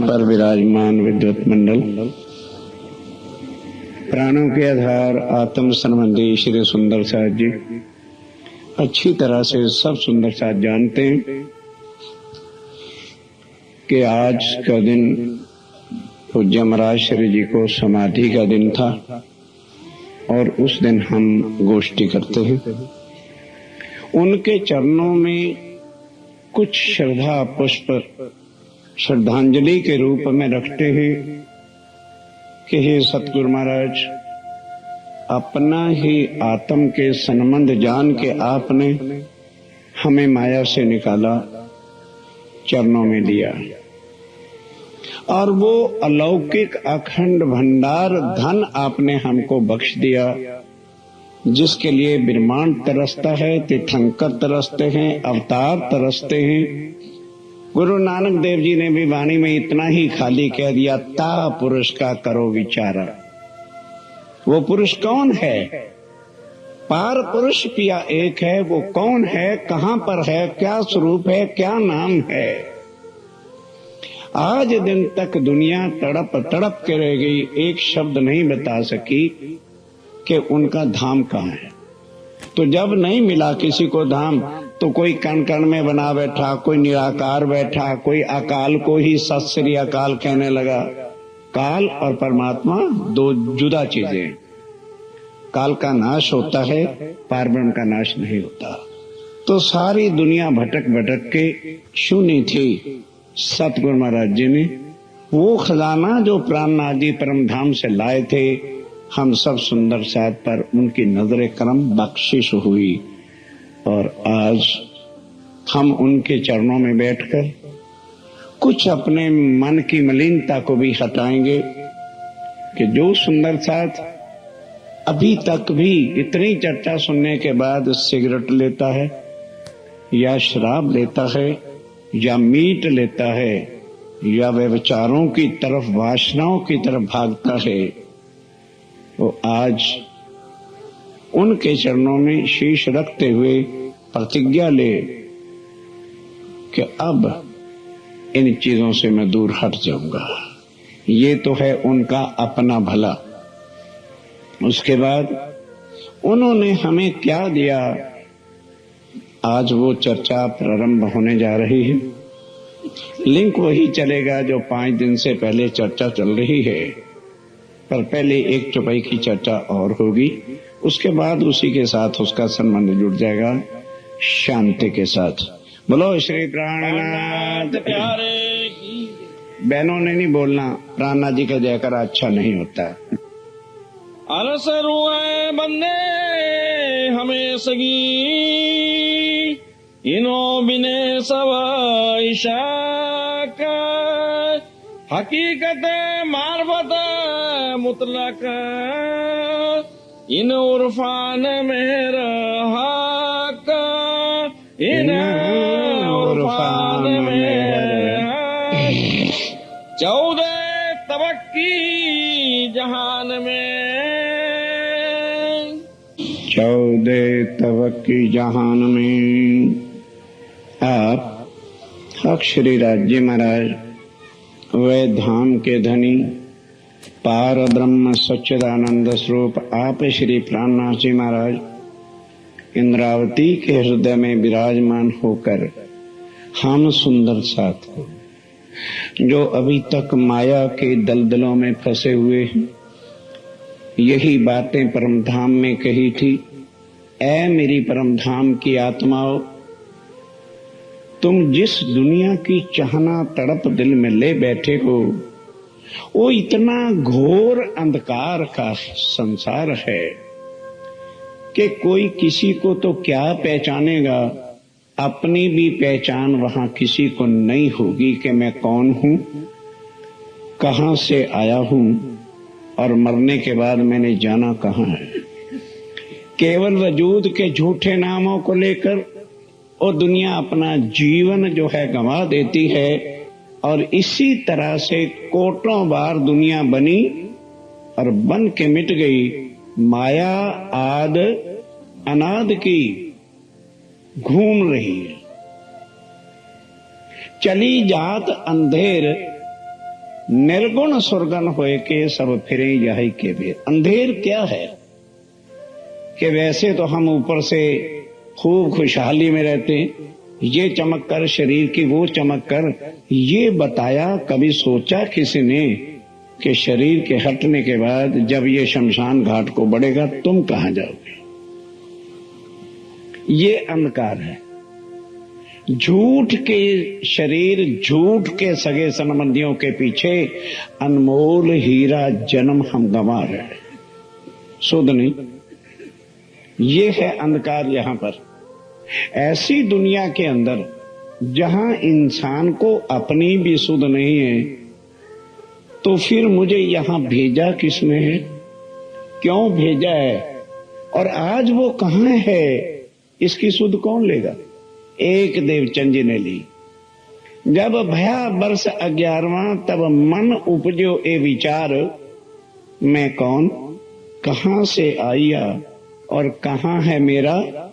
पर विराजमान विद्वत मंडल, प्राणों के आधार आत्म संबंधी श्री सुंदर साथ जी अच्छी तरह से सब सुंदर साथ जानते हैं कि आज का दिन पूज्य महाराज श्री जी को समाधि का दिन था और उस दिन हम गोष्ठी करते हैं। उनके चरणों में कुछ श्रद्धा पुष्प श्रद्धांजलि के रूप में रखते हैं कि हे सतगुरु महाराज, अपना ही आत्म के संबंध जान के आपने हमें माया से निकाला, चरणों में लिया और वो अलौकिक अखंड भंडार धन आपने हमको बख्श दिया, जिसके लिए ब्रह्मांड तरसता है, तीर्थंकर तरसते हैं, अवतार तरसते हैं। गुरु नानक देव जी ने भी वाणी में इतना ही खाली कह दिया, ता पुरुष का करो विचारा। वो पुरुष कौन है? पार पुरुष पिया एक है, वो कौन है, कहां पर है, क्या स्वरूप है, क्या नाम है? आज दिन तक दुनिया तड़प तड़प के रह गई, एक शब्द नहीं बता सकी कि उनका धाम कहाँ है। तो जब नहीं मिला किसी को धाम, तो कोई कण कण में बना बैठा, कोई निराकार बैठा, कोई अकाल को ही सत श्री अकाल कहने लगा। काल और परमात्मा दो जुदा चीजें। काल का नाश होता है, पारब्रह्म का नाश नहीं होता। तो सारी दुनिया भटक भटक के शून्य थी। सतगुरु महाराज जी ने वो खजाना जो प्राणनाथ जी परम धाम से लाए थे, हम सब सुंदर साथ पर उनकी नजरे करम बख्शिश हुई और आज हम उनके चरणों में बैठकर कुछ अपने मन की मलिनता को भी हटाएंगे कि जो सुंदर साथ अभी तक भी इतनी चर्चा सुनने के बाद सिगरेट लेता है या शराब लेता है या मीट लेता है या व्यभिचारों की तरफ, वासनाओं की तरफ भागता है, वो आज उनके चरणों में शीश रखते हुए प्रतिज्ञा ले कि अब इन चीजों से मैं दूर हट जाऊंगा। ये तो है उनका अपना भला। उसके बाद उन्होंने हमें क्या दिया, आज वो चर्चा प्रारंभ होने जा रही है। लिंक वही चलेगा जो 5 दिन से पहले चर्चा चल रही है, पर पहले एक चौपाई की चर्चा और होगी, उसके बाद उसी के साथ उसका संबंध जुड़ जाएगा शांति के साथ। बोलो श्री प्राणनाथ प्यारे की। बहनों ने नहीं बोलना, प्राणनाथ जी का जयकारा अच्छा नहीं होता। अरसरु है बंदे हमें सगी, इनो बिने सब इशाक, हकीकत मार्फत मुतलक, इन उर्फान में रहक, इन उर्फान में रहक। 14 तबक्की जहान में, 14 तबक्की जहान में आप श्री राज्य महाराज वे धाम के धनी पार ब्रह्म सच्चिदानंद स्वरूप आप श्री प्राणनाथ जी महाराज इंद्रावती के हृदय में विराजमान होकर हम सुंदर साथ को जो अभी तक माया के दलदलों में फंसे हुए हैं, यही बातें परम धाम में कही थी। ऐ मेरी परम धाम की आत्माओं, तुम जिस दुनिया की चाहना तड़प दिल में ले बैठे हो, वो इतना घोर अंधकार का संसार है कि कोई किसी को तो क्या पहचानेगा, अपनी भी पहचान वहां किसी को नहीं होगी कि मैं कौन हूं, कहां से आया हूं और मरने के बाद मैंने जाना कहां है। केवल वजूद के झूठे नामों को लेकर और दुनिया अपना जीवन जो है गंवा देती है और इसी तरह से कोटों बार दुनिया बनी और बन के मिट गई। माया आद अनाद की घूम रही है, चली जात अंधेर निर्गुण सुरगन होए के सब फिरे यही के भेद। अंधेर क्या है कि वैसे तो हम ऊपर से खूब खुशहाली में रहते हैं, ये चमक कर शरीर की वो चमक कर, ये बताया कभी सोचा किसी ने कि शरीर के हटने के बाद जब ये शमशान घाट को बढ़ेगा तुम कहां जाओगे? ये अंधकार है। झूठ के शरीर, झूठ के सगे संबंधियों के पीछे अनमोल हीरा जन्म हम गंवा रहे हैं। सुध नहीं, ये है अंधकार। यहां पर ऐसी दुनिया के अंदर जहां इंसान को अपनी भी सुध नहीं है, तो फिर मुझे यहां भेजा किसने है, क्यों भेजा है, और आज वो कहां है, इसकी सुध कौन लेगा? एक देवचंद जी ने ली। जब भया वर्ष 11वां तब मन उपजो ए विचार, मैं कौन, कहां से आया और कहां है मेरा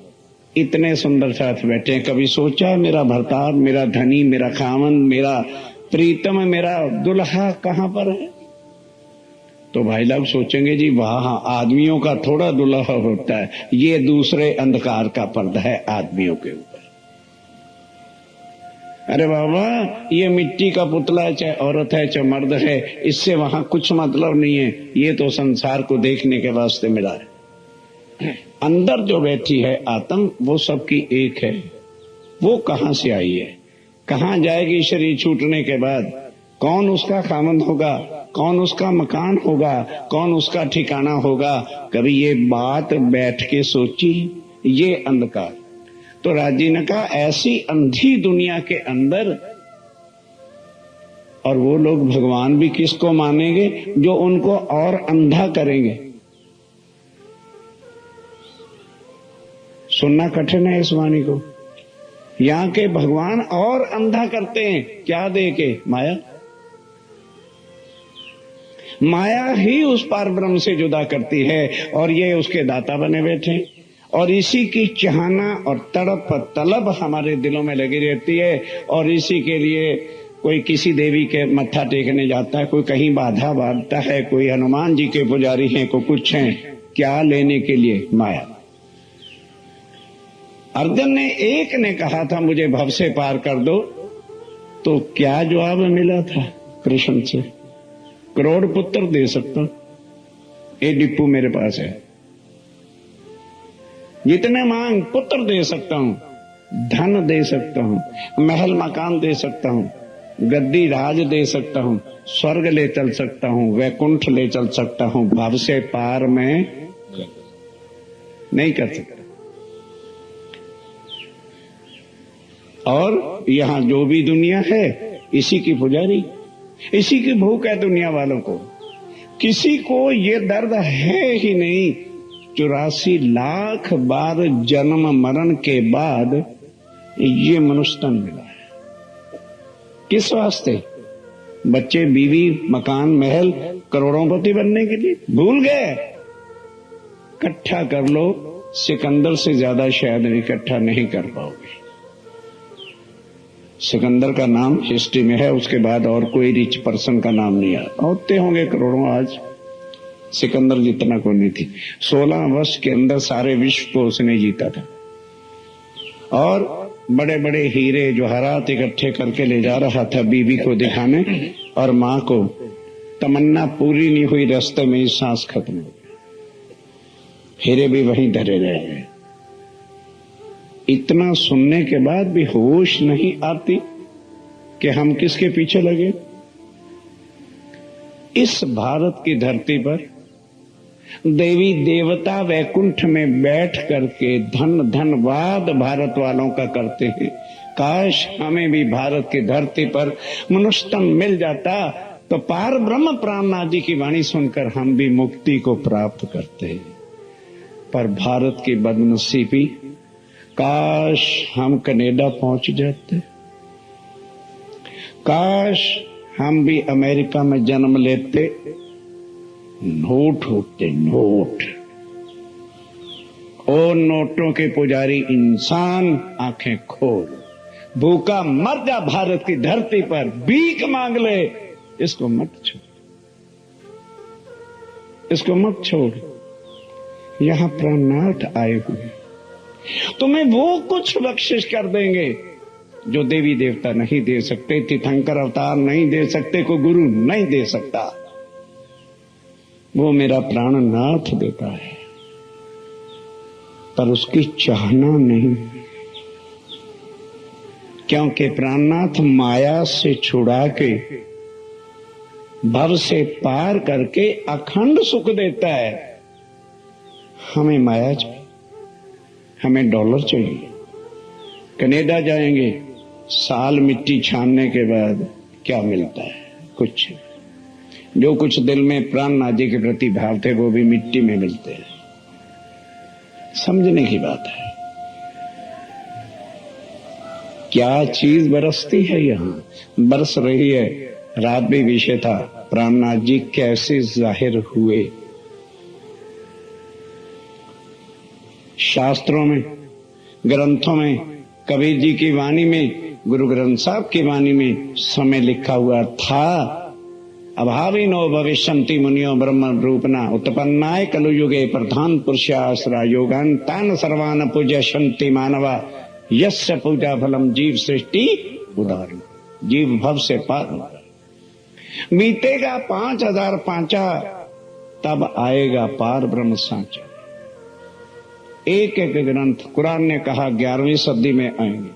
इतने सुंदर साथ बैठे हैं। कभी सोचा मेरा भरतार, मेरा धनी, मेरा खामन, मेरा प्रीतम, मेरा दुल्हा कहां पर है? तो भाई लोग सोचेंगे जी वाह, आदमियों का थोड़ा दुल्हा होता है, ये दूसरे अंधकार का पर्दा है आदमियों के ऊपर। अरे बाबा, ये मिट्टी का पुतला है, चाहे औरत है चाहे मर्द है, इससे वहां कुछ मतलब नहीं है। ये तो संसार को देखने के वास्ते मिला है। अंदर जो बैठी है आत्म, वो सबकी एक है। वो कहां से आई है, कहां जाएगी शरीर छूटने के बाद? कौन उसका खामंद होगा, कौन उसका मकान होगा, कौन उसका ठिकाना होगा? कभी ये बात बैठ के सोची? ये अंधकार। तो राजी ने कहा ऐसी अंधी दुनिया के अंदर, और वो लोग भगवान भी किसको मानेंगे? जो उनको और अंधा करेंगे। सुनना कठिन है इस वाणी को। यहां के भगवान और अंधा करते हैं, क्या दे के? माया। माया ही उस पार ब्रह्म से जुदा करती है, और ये उसके दाता बने बैठे, और इसी की चाहना और तड़प तलब हमारे दिलों में लगी रहती है। और इसी के लिए कोई किसी देवी के मत्था टेकने जाता है, कोई कहीं बाधा बांधता है, कोई हनुमान जी के पुजारी हैं, कोई कुछ हैं, क्या लेने के लिए? माया। अर्जुन ने एक ने कहा था मुझे भव से पार कर दो, तो क्या जवाब मिला था कृष्ण से? करोड़ पुत्र दे सकता, ये डिप्पू मेरे पास है, जितने मांग पुत्र दे सकता हूं, धन दे सकता हूं, महल मकान दे सकता हूं, गद्दी राज दे सकता हूं, स्वर्ग ले चल सकता हूं, वैकुंठ ले चल सकता हूं, भव से पार मैं नहीं कर सकता। और यहां जो भी दुनिया है इसी की पुजारी, इसी की भूख है दुनिया वालों को। किसी को ये दर्द है ही नहीं 84 लाख बार जन्म मरण के बाद ये मनुष्य तन मिला है। किस वास्ते? बच्चे, बीवी, मकान, महल, करोड़ोंपति बनने के लिए? भूल गए। इकट्ठा कर लो, सिकंदर से ज्यादा शायद इकट्ठा नहीं कर पाओगे। सिकंदर का नाम हिस्ट्री में है, उसके बाद और कोई रिच पर्सन का नाम नहीं आया। होते होंगे करोड़ों, आज सिकंदर जितना को नहीं थी। 16 वर्ष के अंदर सारे विश्व को उसने जीता था, और बड़े बड़े हीरे जवाहरात इकट्ठे करके ले जा रहा था बीवी को दिखाने, और मां को तमन्ना पूरी नहीं हुई, रास्ते में ही सांस खत्म हो गई, हीरे भी वहीं धरे रह गए। इतना सुनने के बाद भी होश नहीं आती कि हम किसके पीछे लगे। इस भारत की धरती पर देवी देवता वैकुंठ में बैठ करके धन धनवाद भारत वालों का करते हैं। काश हमें भी भारत की धरती पर मनुष्यतम मिल जाता, तो पार ब्रह्म प्राणनाथ जी की वाणी सुनकर हम भी मुक्ति को प्राप्त करते हैं। पर भारत की बदनसीबी, काश हम कनाडा पहुंच जाते, काश हम भी अमेरिका में जन्म लेते। नोट होते, नोट। ओ नोटों के पुजारी इंसान, आंखें खोल, भूखा मर जा भारत की धरती पर, भीख मांग ले, इसको मत छोड़, इसको मत छोड़। यहां प्राणनाथ आए हुए, तुम्हें वो कुछ बख्शिश कर देंगे जो देवी देवता नहीं दे सकते, तीर्थंकर अवतार नहीं दे सकते, कोई गुरु नहीं दे सकता। वो मेरा प्राणनाथ देता है, पर उसकी चाहना नहीं, क्योंकि प्राणनाथ माया से छुड़ा के भव से पार करके अखंड सुख देता है। हमें माया चाहिए, हमें डॉलर चाहिए। कनाडा जाएंगे, साल मिट्टी छानने के बाद क्या मिलता है? कुछ। जो कुछ दिल में प्राणनाथ जी के प्रति भाव थे वो भी मिट्टी में मिलते हैं। समझने की बात है। क्या चीज बरसती है, यहां बरस रही है। रात भी विषय था प्राणनाथ जी कैसे जाहिर हुए। शास्त्रों में, ग्रंथों में, कबीर जी की वाणी में, गुरु ग्रंथ साहब की वाणी में समय लिखा हुआ था। अभाविनो भविष्यन्ति मुनियो ब्रह्म रूपना उत्पन्नाय कलुयुगे प्रधान पुरुषाश्रा योगान तान सर्वान पूज्यन्ति मानवा यस्य पूजा फलम जीव सृष्टि उदाहरण। जीव भव से पार होगा। बीतेगा 5000 पांचा, तब आएगा पार ब्रह्म सांचा। एक एक ग्रंथ, कुरान ने कहा 11वीं सदी में आएंगे,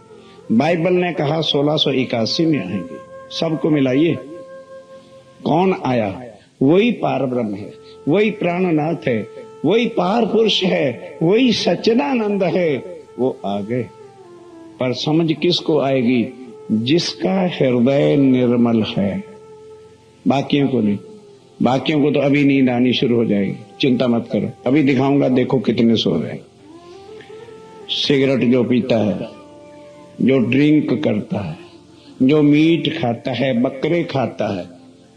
बाइबल ने कहा 1681 में आएंगे। सबको मिलाइए, कौन आया? वही पार ब्रह्म है, वही प्राणनाथ है, वही पार पुरुष है, वही सच्चिदानंद है। वो आ गए, पर समझ किसको आएगी? जिसका हृदय निर्मल है। बाकियों को नहीं। बाकियों को तो अभी नींद आनी शुरू हो जाएगी, चिंता मत करो। अभी दिखाऊंगा, देखो कितने सो रहे हैं। सिगरेट जो पीता है, जो ड्रिंक करता है, जो मीट खाता है, बकरे खाता है,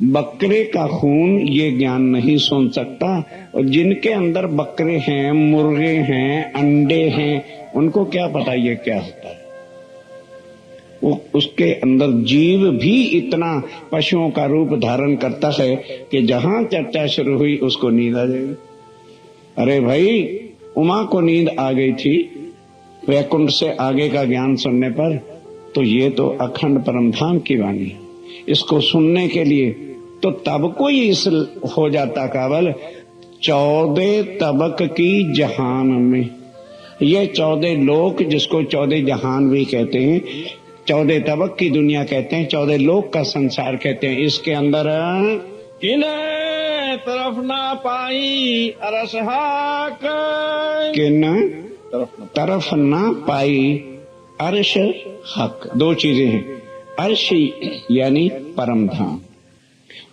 बकरे का खून ये ज्ञान नहीं सुन सकता। और जिनके अंदर बकरे हैं, मुर्गे हैं, अंडे हैं, उनको क्या पता ये क्या होता है। वो उसके अंदर जीव भी इतना पशुओं का रूप धारण करता है कि जहां चर्चा शुरू हुई उसको नींद आ जाएगी। अरे भाई, उमा को नींद आ गई थी वैकुंठ से आगे का ज्ञान सुनने पर, तो ये तो अखंड परमधाम की वाणी है। इसको सुनने के लिए तो तब कोई इस हो जाता काबल 14 तबक की जहान में। ये 14 लोक, जिसको 14 जहान भी कहते हैं, 14 तबक की दुनिया कहते हैं, 14 लोक का संसार कहते हैं। इसके अंदर किने तरफ ना पाई अरस हाक, किन तरफ ना पाई अर्श हक। दो चीजें हैं। अर्श यानी परम धाम।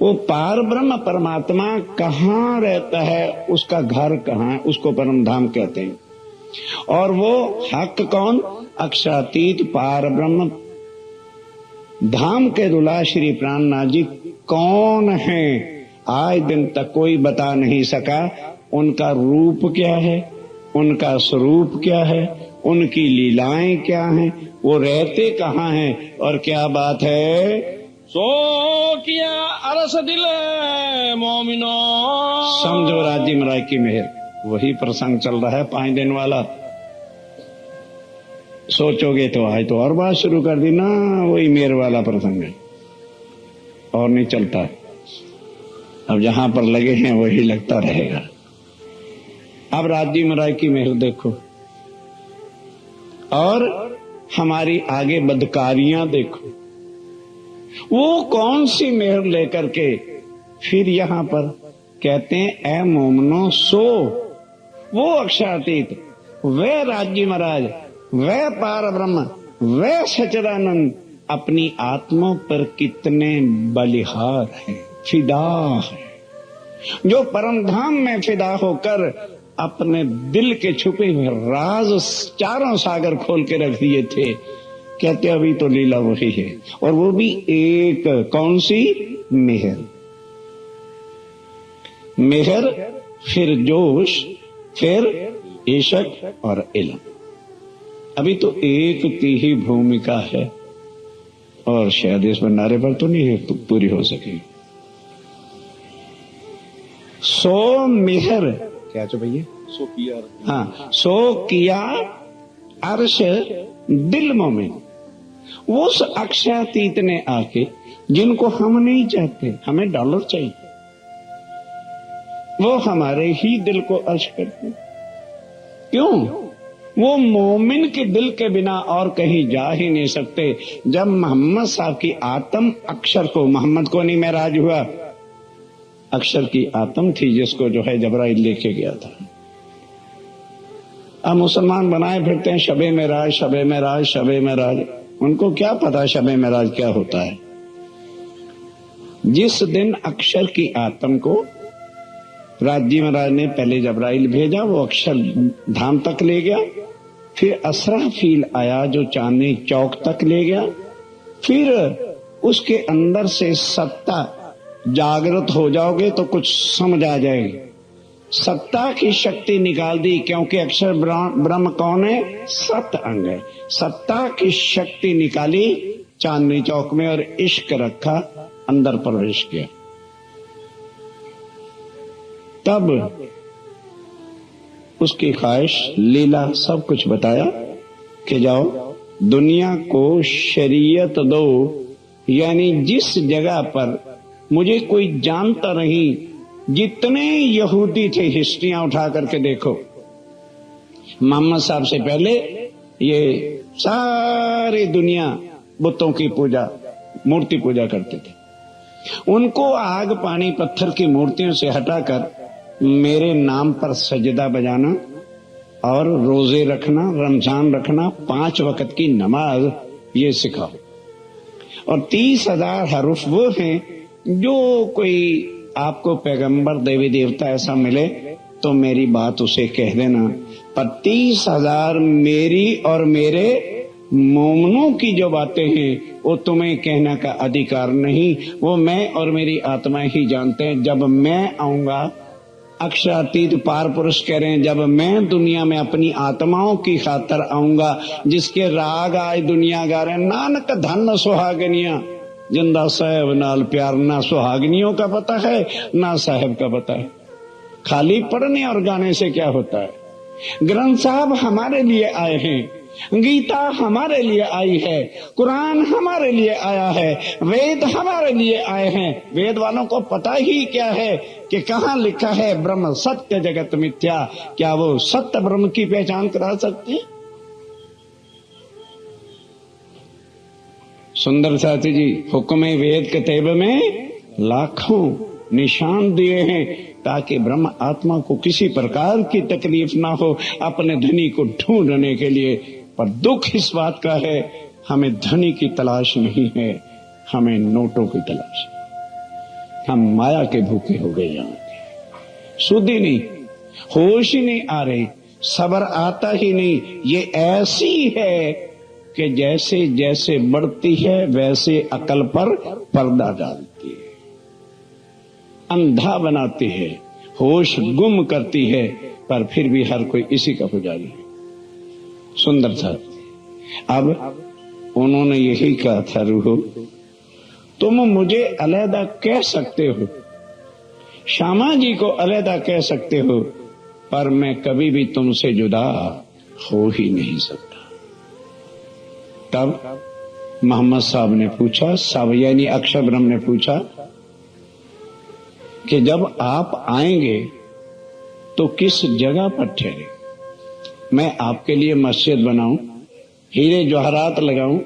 वो पार ब्रह्म परमात्मा कहाँ रहता है, उसका घर कहाँ है, उसको परम धाम कहते हैं। और वो हक कौन? अक्षरातीत पार ब्रह्म धाम के दुला श्री प्राणनाथ जी कौन है? आज दिन तक कोई बता नहीं सका। उनका रूप क्या है, उनका स्वरूप क्या है, उनकी लीलाएं क्या हैं, वो रहते कहाँ हैं, और क्या बात है। सो किया अरस दिल मोमिनो। समझो राज्य महाराज की मेहर। वही प्रसंग चल रहा है 5 दिन वाला। सोचोगे तो आज तो और बात शुरू कर दी ना, वही मेहर वाला प्रसंग है और नहीं चलता है। अब जहां पर लगे हैं वही लगता रहेगा। अब राज्य महाराज की मेहर देखो, और हमारी आगे बदकारियां देखो। वो कौन सी मेहर लेकर के फिर यहां पर कहते हैं, ए मोमनो सो, वो अक्षरातीत, वे राज्य महाराज, वे पार ब्रह्म, वे सच्चिदानंद अपनी आत्मा पर कितने बलिहार हैं, फिदा है। जो परम धाम में फिदा होकर अपने दिल के छुपे हुए राज 4 सागर खोल के रख दिए थे। कहते अभी तो लीला वही है, और वो भी एक। कौन सी? मेहर। मेहर, फिर जोश, फिर इश्क और इल्म। अभी तो एक की ही भूमिका है, और शायद इस भंडारे पर तो नहीं है, तो पूरी हो सकेगी। सो मिहर क्या चो भैया, सो किया। हाँ, सो किया अर्श दिल मोमिन। उस अक्षयातीत ने आके, जिनको हम नहीं चाहते, हमें डॉलर चाहिए, वो हमारे ही दिल को अर्श करते। क्यों? वो मोमिन के दिल के बिना और कहीं जा ही नहीं सकते। जब मोहम्मद साहब की आत्म अक्षर को, मोहम्मद को नहीं मेराज हुआ, अक्षर की आत्म थी जिसको जो है जबराइल लेके गया था। अब मुसलमान बनाए फिरते हैं शबे मेराज, शबे मेराज, शबे मेराज। उनको क्या पता शबे मेराज क्या होता है। जिस दिन अक्षर की आत्म को राजी महाराज ने पहले जबराइल भेजा, वो अक्षर धाम तक ले गया। फिर असराफील आया जो चांदनी चौक तक ले गया। फिर उसके अंदर से सत्ता, जागृत हो जाओगे तो कुछ समझ आ जाएगी। सत्ता की शक्ति निकाल दी, क्योंकि अक्षर ब्रह्म कौन है? सत अंग है। सत्ता की शक्ति निकाली चांदनी चौक में और इश्क रखा, अंदर प्रवेश किया। तब उसकी ख्वाहिश, लीला, सब कुछ बताया कि जाओ दुनिया को शरीयत दो, यानी जिस जगह पर मुझे कोई जानता नहीं, जितने यहूदी थे, हिस्ट्रियां उठा करके देखो, मोहम्मद साहब से पहले ये सारी दुनिया बुतों की पूजा, मूर्ति पूजा करते थे। उनको आग पानी पत्थर की मूर्तियों से हटाकर मेरे नाम पर सजदा बजाना और रोजे रखना, रमजान रखना, 5 वक्त की नमाज, ये सिखाओ। और 30,000 हरूफ वो हैं जो कोई आपको पैगंबर देवी देवता ऐसा मिले तो मेरी बात उसे कह देना, पर 30,000 मेरी और मेरे मोमनों की जो बातें हैं वो तुम्हें कहने का अधिकार नहीं। वो मैं और मेरी आत्मा ही जानते हैं। जब मैं आऊंगा, अक्षरातीत पार पुरुष कह रहे हैं, जब मैं दुनिया में अपनी आत्माओं की खातर आऊंगा, जिसके राग आज दुनिया गा रहे हैं, नानक धन सुहागनिया, जिंदा साहब नाल प्यार। ना सुहागनियों का पता है ना साहब का पता है। खाली पढ़ने और गाने से क्या होता है? ग्रंथ साहब हमारे लिए आए हैं, गीता हमारे लिए आई है, कुरान हमारे लिए आया है, वेद हमारे लिए आए हैं। वेद वालों को पता ही क्या है कि कहाँ लिखा है ब्रह्म सत्य जगत मिथ्या। क्या वो सत्य ब्रह्म की पहचान करा सकते हैं? सुंदर साथी जी, हुक्म वेद किताब में लाखों निशान दिए हैं ताकि ब्रह्म आत्मा को किसी प्रकार की तकलीफ ना हो अपने धनी को ढूंढने के लिए। पर दुख इस बात का है, हमें धनी की तलाश नहीं है, हमें नोटों की तलाश है। हम माया के भूखे हो गए, यहाँ सुध ही नहीं, होश ही नहीं आ रही, सब्र आता ही नहीं। ये ऐसी है कि जैसे जैसे बढ़ती है वैसे अकल पर पर्दा डालती है, अंधा बनाती है, होश गुम करती है। पर फिर भी हर कोई इसी का पुजारी है। सुंदर था। अब उन्होंने यही कहा था, रूहो तुम मुझे अलहदा कह सकते हो, श्यामा जी को अलहदा कह सकते हो, पर मैं कभी भी तुमसे जुदा हो ही नहीं सकता। तब मोहम्मद साहब ने पूछा, साहब यानी अक्षर ब्रह्म ने पूछा कि जब आप आएंगे तो किस जगह पर ठहरे? मैं आपके लिए मस्जिद बनाऊं, हीरे जवाहरात लगाऊं,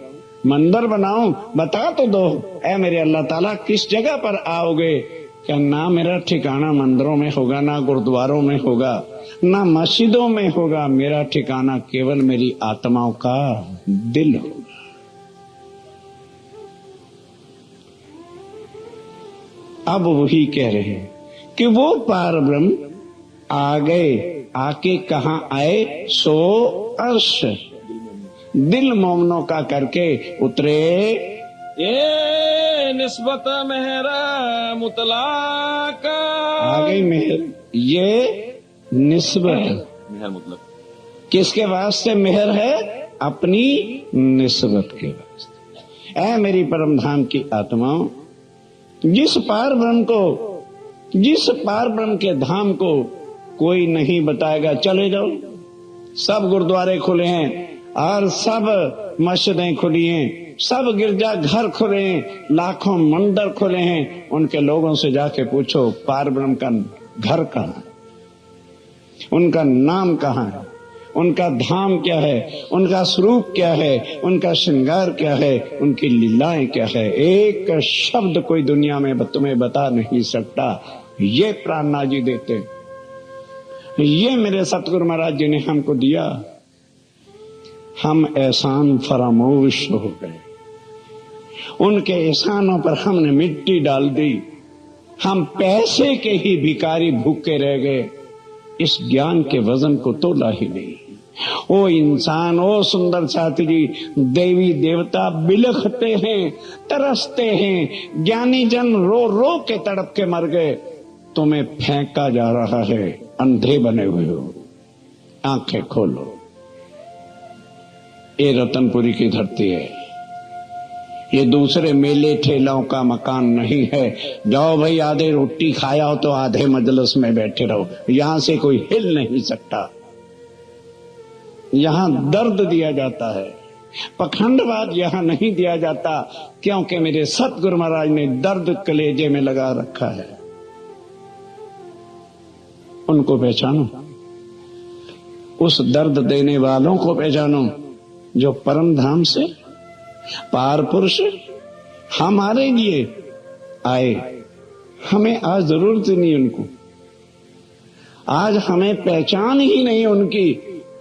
मंदिर बनाऊं, बता तो दो ऐ मेरे अल्लाह ताला किस जगह पर आओगे? क्या ना मेरा ठिकाना मंदिरों में होगा, ना गुरुद्वारों में होगा, ना मस्जिदों में होगा। मेरा ठिकाना केवल मेरी आत्माओं का दिल होगा। अब वही कह रहे हैं कि वो पार ब्रह्म आ गए, आके कहां आए? सो अर्श दिल मोमनों का करके उतरे। ये निस्बत मेहरा मुतलाक, आ गई मेहर। ये निस्बत, मेहर मतलब किसके वास्ते मेहर है? अपनी निस्बत के वास्ते। ऐ मेरी परम धाम की आत्माओं, जिस पार ब्रह्म को जिस पार ब्रह्म के धाम को कोई नहीं बताएगा, चले जाओ। सब गुरुद्वारे खुले हैं और सब मस्जिदें खुली हैं, सब गिरजा घर खुले हैं, लाखों मंदिर खुले हैं। उनके लोगों से जाके पूछो पार ब्रह्म का घर कहाँ है, उनका नाम कहाँ है, उनका धाम क्या है, उनका स्वरूप क्या है, उनका श्रृंगार क्या है, उनकी लीलाएं क्या है। एक शब्द कोई दुनिया में तुम्हें बता नहीं सकता। ये प्राणनाथ जी देते, ये मेरे सतगुरु महाराज जी ने हमको दिया। हम एहसान फरामोश हो गए, उनके एहसानों पर हमने मिट्टी डाल दी। हम पैसे के ही भिखारी भूखे रह गए, इस ज्ञान के वजन को तोला ही नहीं। ओ इंसान, ओ सुंदर साथी जी, देवी देवता बिलखते हैं, तरसते हैं, ज्ञानी जन रो रो के तड़प के मर गए। तुम्हें फेंका जा रहा है, अंधे बने हुए हो, आंखें खोलो। ये रतनपुरी की धरती है, ये दूसरे मेले ठेलाओं का मकान नहीं है। जाओ भाई, आधे रोटी खाया हो तो आधे मजलिस में बैठे रहो, यहां से कोई हिल नहीं सकता। यहां दर्द दिया जाता है, पखंडवाद यहां नहीं दिया जाता, क्योंकि मेरे सतगुरु महाराज ने दर्द कलेजे में लगा रखा है। उनको पहचानो, उस दर्द देने वालों को पहचानो जो परम धाम से पार पुरुष हमारे लिए आए। हमें आज जरूरत नहीं उनको, आज हमें पहचान ही नहीं उनकी।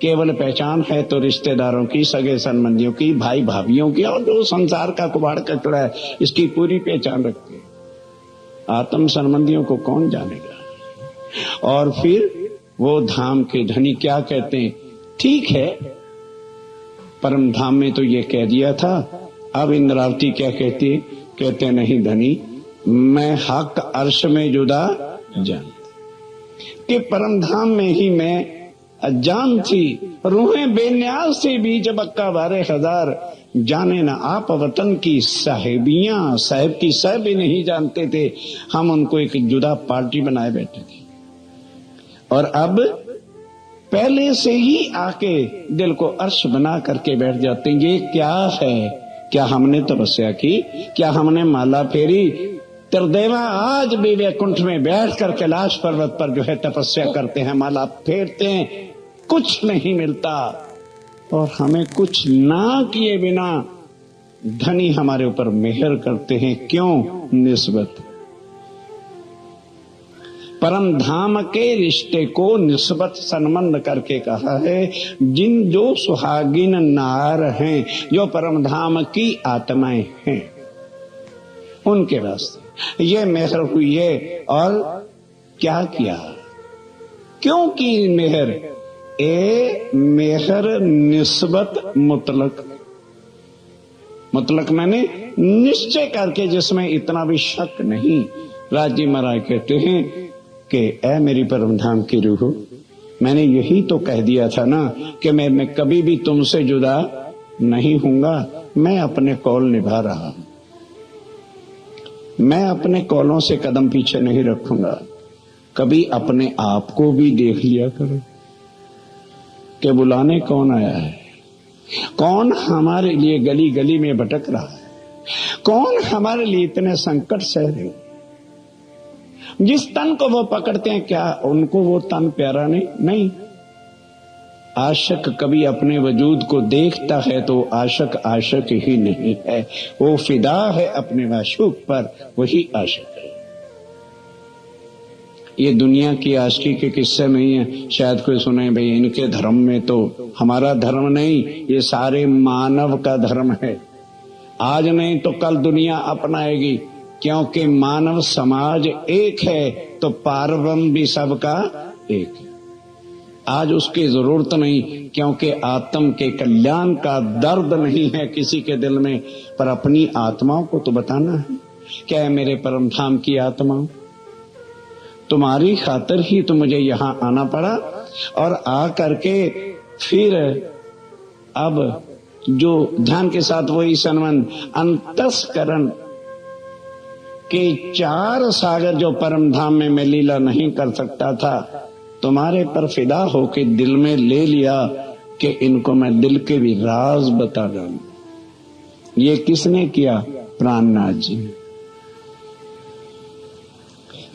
केवल पहचान है तो रिश्तेदारों की, सगे संबंधियों की, भाई भाभीियों की, और जो संसार का कुबाड़ कचड़ा है इसकी पूरी पहचान रखते हैं। आत्म संबंधियों को कौन जानेगा। और फिर वो धाम के धनी क्या कहते हैं, ठीक है परम धाम में तो ये कह दिया था, अब इंद्रावती क्या कहती, कहते नहीं धनी, मैं हक अर्श में जुदा जान कि परम धाम में ही मैं अजान थी, रूहें बेन्यास थी, बीच बक्का 12,000 जाने ना आप वतन की साहेबियां, साहेब की साहेब भी नहीं जानते थे। हम उनको एक जुदा पार्टी बनाए बैठे थे, और अब पहले से ही आके दिल को अर्श बना करके बैठ जाते हैं। ये क्या है? क्या हमने तपस्या की? क्या हमने माला फेरी? त्रिदेवा आज भी वैकुंठ में बैठ कर कैलाश पर्वत पर जो है तपस्या करते हैं, माला फेरते हैं, कुछ नहीं मिलता। और हमें कुछ ना किए बिना धनी हमारे ऊपर मेहर करते हैं। क्यों? निस्बत। परम धाम के रिश्ते को निस्बत संबंध करके कहा है। जिन जो सुहागिन नार हैं, जो परम धाम की आत्माएं हैं, उनके वास्ते ये मेहर हुई है। और क्या किया? क्यों की मेहर? ए मेहर निस्बत मुतलक, मुतलक मैंने निश्चय करके, जिसमें इतना भी शक नहीं। राजी महाराज कहते हैं कि ऐ मेरी परम धाम की रूह, मैंने यही तो कह दिया था ना कि मैं कभी भी तुमसे जुदा नहीं हूंगा। मैं अपने कौल निभा रहा हूं, मैं अपने कौलों से कदम पीछे नहीं रखूंगा। कभी अपने आप को भी देख लिया करो कि बुलाने कौन आया है, कौन हमारे लिए गली गली में भटक रहा है, कौन हमारे लिए इतने संकट सह रहे। जिस तन को वो पकड़ते हैं, क्या उनको वो तन प्यारा नहीं। आशिक कभी अपने वजूद को देखता है तो आशिक आशिक ही नहीं है, वो फिदा है अपने माशूक पर, वही आशिक है। ये दुनिया की आशिकी के किस्से नहीं है। शायद कोई सुने भाई इनके धर्म में, तो हमारा धर्म नहीं, ये सारे मानव का धर्म है। आज नहीं तो कल दुनिया अपनाएगी, क्योंकि मानव समाज एक है तो पारब्रह्म भी सबका एक है। आज उसकी जरूरत नहीं, क्योंकि आत्म के कल्याण का दर्द नहीं है किसी के दिल में, पर अपनी आत्माओं को तो बताना है। क्या है मेरे परम धाम की आत्माओं, तुम्हारी खातिर ही तो मुझे यहां आना पड़ा। और आ करके फिर अब जो ध्यान के साथ वही संबंध अंतस्करण कि 4 सागर जो परम धाम में मैं लीला नहीं कर सकता था, तुम्हारे पर फिदा होके दिल में ले लिया कि इनको मैं दिल के भी राज बता दूं। ये किसने किया? प्राणनाथ जी ने।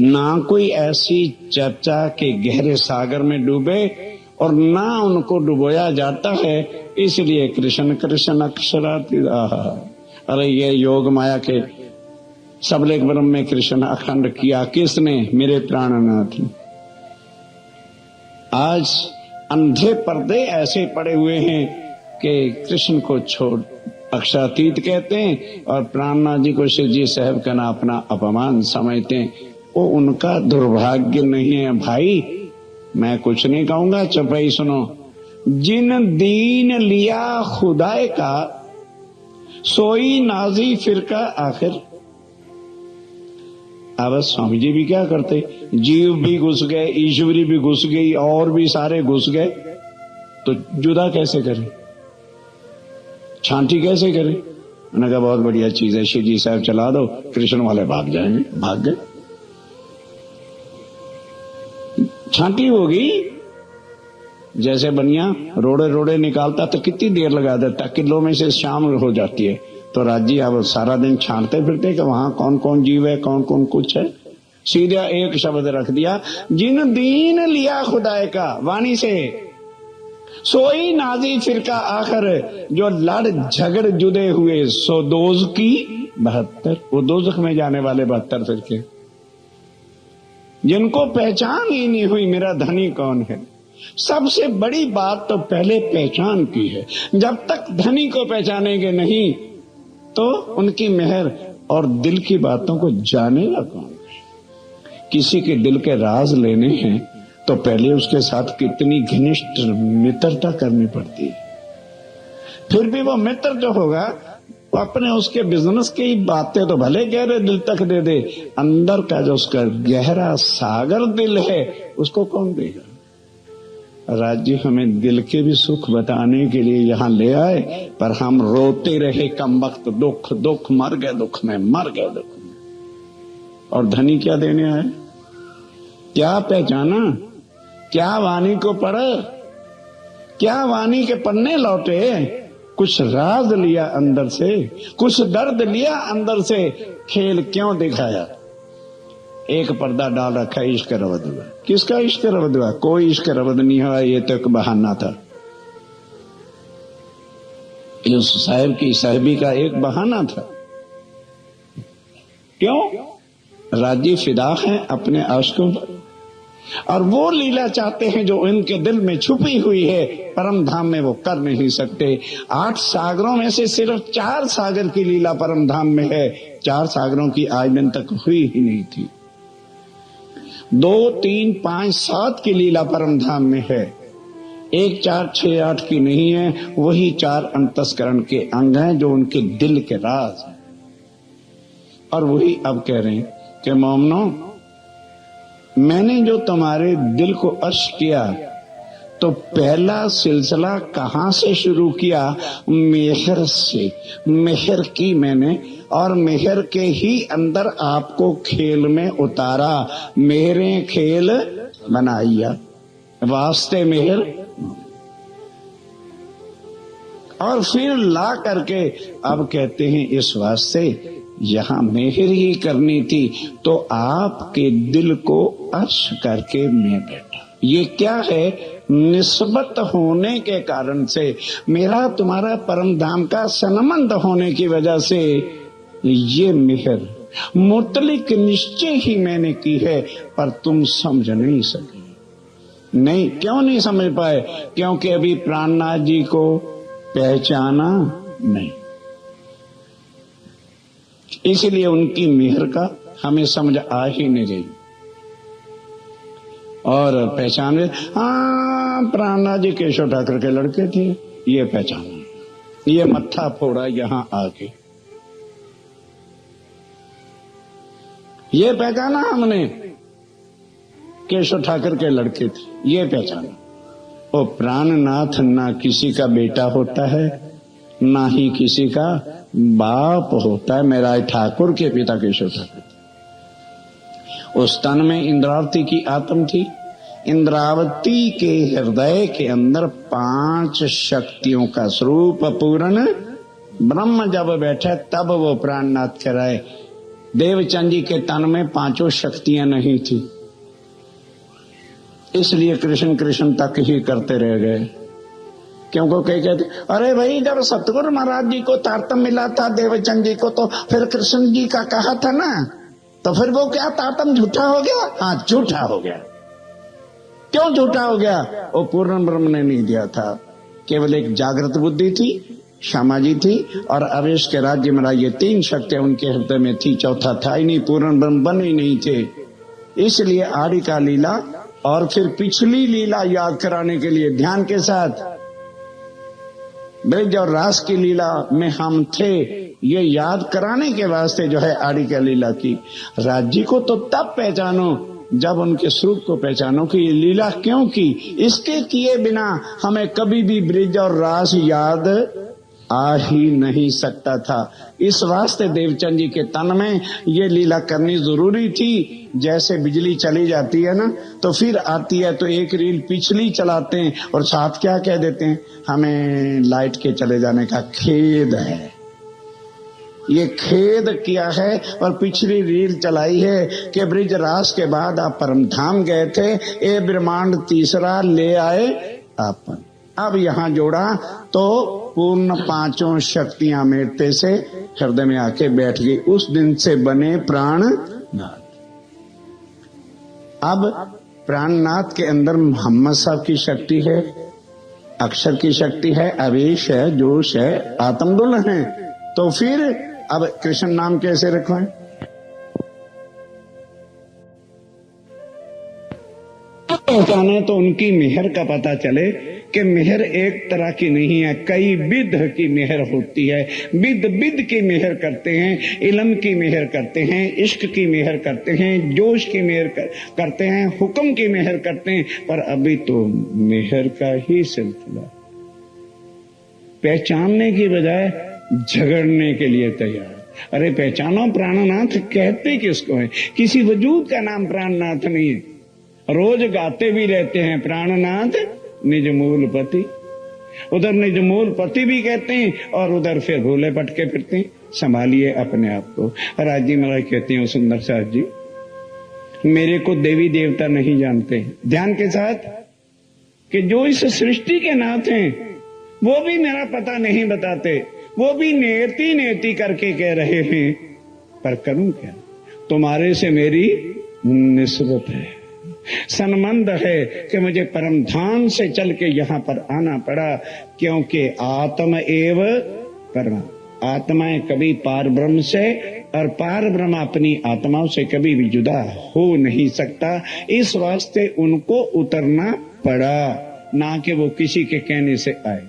ना कोई ऐसी चर्चा के गहरे सागर में डूबे और ना उनको डुबोया जाता है, इसलिए कृष्ण कृष्ण अक्षराती। अरे ये योग माया के सबले ब्रह्म में कृष्ण अखंड किया किसने? मेरे प्राणनाथ ने। आज अंधे पर्दे ऐसे पड़े हुए हैं कि कृष्ण को छोड़ अक्षरातीत कहते हैं और प्राणनाथ जी को शिव जी साहब का ना अपना अपमान समझते हैं। वो उनका दुर्भाग्य नहीं है भाई, मैं कुछ नहीं कहूंगा, चुपई सुनो। जिन दीन लिया खुदाए का, सोई नाजी फिरका आखिर। अब स्वामी जी भी क्या करते, जीव भी घुस गए, ईश्वरी भी घुस गई और भी सारे घुस गए, तो जुदा कैसे करें, छांटी कैसे करें? उन्होंने कहा बहुत बढ़िया चीज है, शिव जी साहब चला दो, कृष्ण वाले भाग जाएंगे। भाग गए, छांटी होगी। जैसे बनिया रोड़े रोड़े निकालता तो कितनी देर लगा देता, किलो में से शाम हो जाती है। तो राजी अब सारा दिन छांटते फिरते कि वहां कौन कौन जीव है, कौन कौन कुछ है। सीधा एक शब्द रख दिया, जिन दीन लिया खुदाए का, वाणी से। सोई नाजी फिरका आखिर, जो लड़ झगड़ जुदे हुए, सो दोज की 72। वो दोजख में जाने वाले 72 फिरके, जिनको पहचान ही नहीं हुई मेरा धनी कौन है। सबसे बड़ी बात तो पहले पहचान की है। जब तक धनी को पहचानेंगे नहीं तो उनकी मेहर और दिल की बातों को जानेगा कौन। किसी के दिल के राज लेने हैं तो पहले उसके साथ कितनी घनिष्ठ मित्रता करनी पड़ती है। फिर भी वो मित्र जो होगा वो अपने उसके बिजनेस की बातें तो भले गहरे दिल तक दे दे, अंदर का जो उसका गहरा सागर दिल है उसको कौन देगा। राज्य हमें दिल के भी सुख बताने के लिए यहाँ ले आए, पर हम रोते रहे कम वक्त, दुख दुख मर गए दुख में, मर गए दुख में। और धनी क्या देने आए? क्या पहचाना? क्या वाणी को पढ़ा? क्या वाणी के पन्ने लौटे? कुछ राज लिया अंदर से, कुछ दर्द लिया अंदर से, खेल क्यों दिखाया? एक पर्दा डाल रखा है इश्क रवद हुआ। किसका इश्क रवद हुआ? कोई इश्क रवद नहीं हुआ, ये तो एक बहाना था। उस साहब की साहबी का एक बहाना था। क्यों? राजी फिदा है अपने आशिकों पर, और वो लीला चाहते हैं जो इनके दिल में छुपी हुई है, परम धाम में वो कर नहीं सकते। 8 सागरों में से सिर्फ 4 सागर की लीला परम धाम में है। 4 सागरों की आज दिन तक हुई ही नहीं थी। 2, 3, 5, 7 की लीला परम धाम में है। 1, 4, 6, 8 की नहीं है। वही 4 अंतस्करण के अंग हैं जो उनके दिल के राज हैं। और वही अब कह रहे हैं कि मोमनो, मैंने जो तुम्हारे दिल को अर्श किया तो पहला सिलसिला कहां से शुरू किया? मेहर से। मेहर की मैंने, और मेहर के ही अंदर आपको खेल में उतारा। मेहरे खेल बनाइया, वास्ते मेहर, और फिर ला करके अब कहते हैं इस वास्ते यहां मेहर ही करनी थी तो आपके दिल को अर्श करके मैं बैठा। ये क्या है? निस्बत होने के कारण से, मेरा तुम्हारा परम धाम का संबंध होने की वजह से ये मेहर मुतलिक निश्चय ही मैंने की है, पर तुम समझ नहीं सके। नहीं, क्यों नहीं समझ पाए? क्योंकि अभी प्राणनाथ जी को पहचाना नहीं, इसलिए उनकी मेहर का हमें समझ आ ही नहीं रही। और पहचान, हाँ प्राणनाथ जी केशव ठाकुर के लड़के थे, ये पहचाना, ये मत्था फोड़ा यहां आके, ये पहचाना हमने केशव ठाकुर के लड़के थे, ये पहचाना। वो प्राणनाथ ना किसी का बेटा होता है, ना ही किसी का बाप होता है। मेरा ठाकुर के पिता केशव ठाकुर, उस तन में इंद्रावती की आत्म थी। इंद्रावती के हृदय के अंदर 5 शक्तियों का स्वरूप पूर्ण ब्रह्म जब बैठे तब वो प्राणनाथ कराए। देवचंद जी के तन में 5 शक्तियां नहीं थी, इसलिए कृष्ण कृष्ण तक ही करते रह गए। क्योंकि कई कहते अरे भाई जब सतगुरु महाराज जी को तारतम मिला था देवचंद जी को तो फिर कृष्ण जी का कहा था ना, तो फिर वो क्या तारतम झूठा हो गया? हाँ, झूठा हो गया। क्यों झूठा हो गया? वो पूर्ण ब्रह्म ने नहीं दिया था, केवल एक जागृत बुद्धि थी, श्यामा जी थी और अवेश के राज्य में ये 3 शक्तियां उनके हृदय में थी, चौथा था ही नहीं, पूर्ण ब्रह्म बन ही नहीं थे। इसलिए आदि का लीला और फिर पिछली लीला याद कराने के लिए ध्यान के साथ ब्रज और रास की लीला में हम थे, ये याद कराने के वास्ते जो है आदि का लीला की। राज्य को तो तब पहचानो जब उनके स्वरूप को पहचानो कि ये लीला क्यों की। इसके किए बिना हमें कभी भी ब्रज और रास याद आ ही नहीं सकता था। इस वास्ते देवचंद जी के तन में ये लीला करनी जरूरी थी। जैसे बिजली चली जाती है ना तो फिर आती है तो एक रील पिछली चलाते हैं और साथ क्या कह देते हैं, हमें लाइट के चले जाने का खेद है। ये खेद किया है और पिछली रील चलाई है कि ब्रिज रास के बाद आप परमधाम गए थे, ये ब्रह्मांड तीसरा ले आए आपन। अब यहां जोड़ा तो पूर्ण 5 शक्तियां मेरते से हृदय में आके बैठ गई। उस दिन से बने प्राणनाथ। अब प्राणनाथ के अंदर मोहम्मद साहब की शक्ति है, अक्षर की शक्ति है, आवेश है, जोश है, आत्मदुल है। तो फिर अब कृष्ण नाम कैसे रखवाएं? पहचाने तो उनकी मेहर का पता चले कि मेहर एक तरह की नहीं है, कई विध की मेहर होती है। विध विध की मेहर करते हैं, इल्म की मेहर करते हैं, इश्क की मेहर करते हैं, जोश की मेहर करते हैं, हुक्म की मेहर करते हैं। पर अभी तो मेहर का ही सिलसिला, पहचानने की बजाय झगड़ने के लिए तैयार। अरे पहचानो, प्राणनाथ कहते किसको है? किसी वजूद का नाम प्राणनाथ नहीं है। रोज गाते भी रहते हैं प्राणनाथ निज मूल पति, उधर निज मूल पति भी कहते हैं और उधर फिर भूले पटके फिरते हैं। संभालिए अपने आप को। राजी महाराज कहते हैं सुंदर साथ जी, मेरे को देवी देवता नहीं जानते। ध्यान के साथ कि जो इस सृष्टि के नाथ हैं वो भी मेरा पता नहीं बताते, वो भी नेति नेति करके कह रहे हैं। पर करूं क्या? तुम्हारे से मेरी निस्बत है, संबंध है कि मुझे परमधाम से चल के यहां पर आना पड़ा। क्योंकि आत्म एव परम, आत्माएं कभी पार ब्रह्म से और पार ब्रह्म अपनी आत्माओं से कभी भी जुदा हो नहीं सकता। इस वास्ते उनको उतरना पड़ा, ना कि वो किसी के कहने से आए।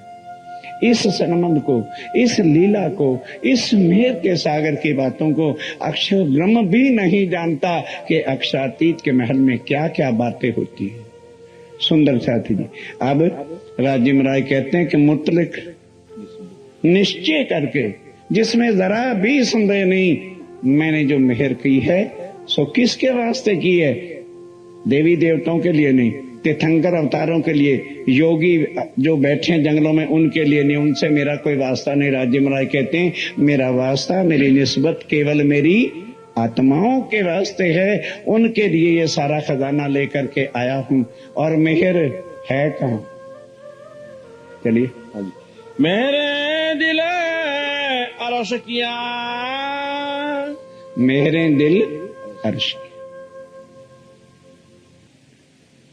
इस संबंध को, इस लीला को, इस मेहर के सागर की बातों को अक्षर ब्रह्म भी नहीं जानता कि अक्षरातीत के महल में क्या क्या बातें होती है। सुंदर साथी जी, अब राज्य महाराज कहते हैं कि मुतलक निश्चय करके, जिसमें जरा भी संदेह नहीं, मैंने जो मेहर की है सो किसके वास्ते की है? देवी देवताओं के लिए नहीं, तीर्थंकर अवतारों के लिए, योगी जो बैठे हैं जंगलों में उनके लिए नहीं, उनसे मेरा कोई वास्ता नहीं। राज्य महाराज कहते हैं मेरा वास्ता, मेरी निस्बत केवल मेरी आत्माओं के वास्ते है। उनके लिए ये सारा खजाना लेकर के आया हूं। और मेहर है कहां? चलिए। मेरे दिल अरश किया, मेरे दिल अर्श किया।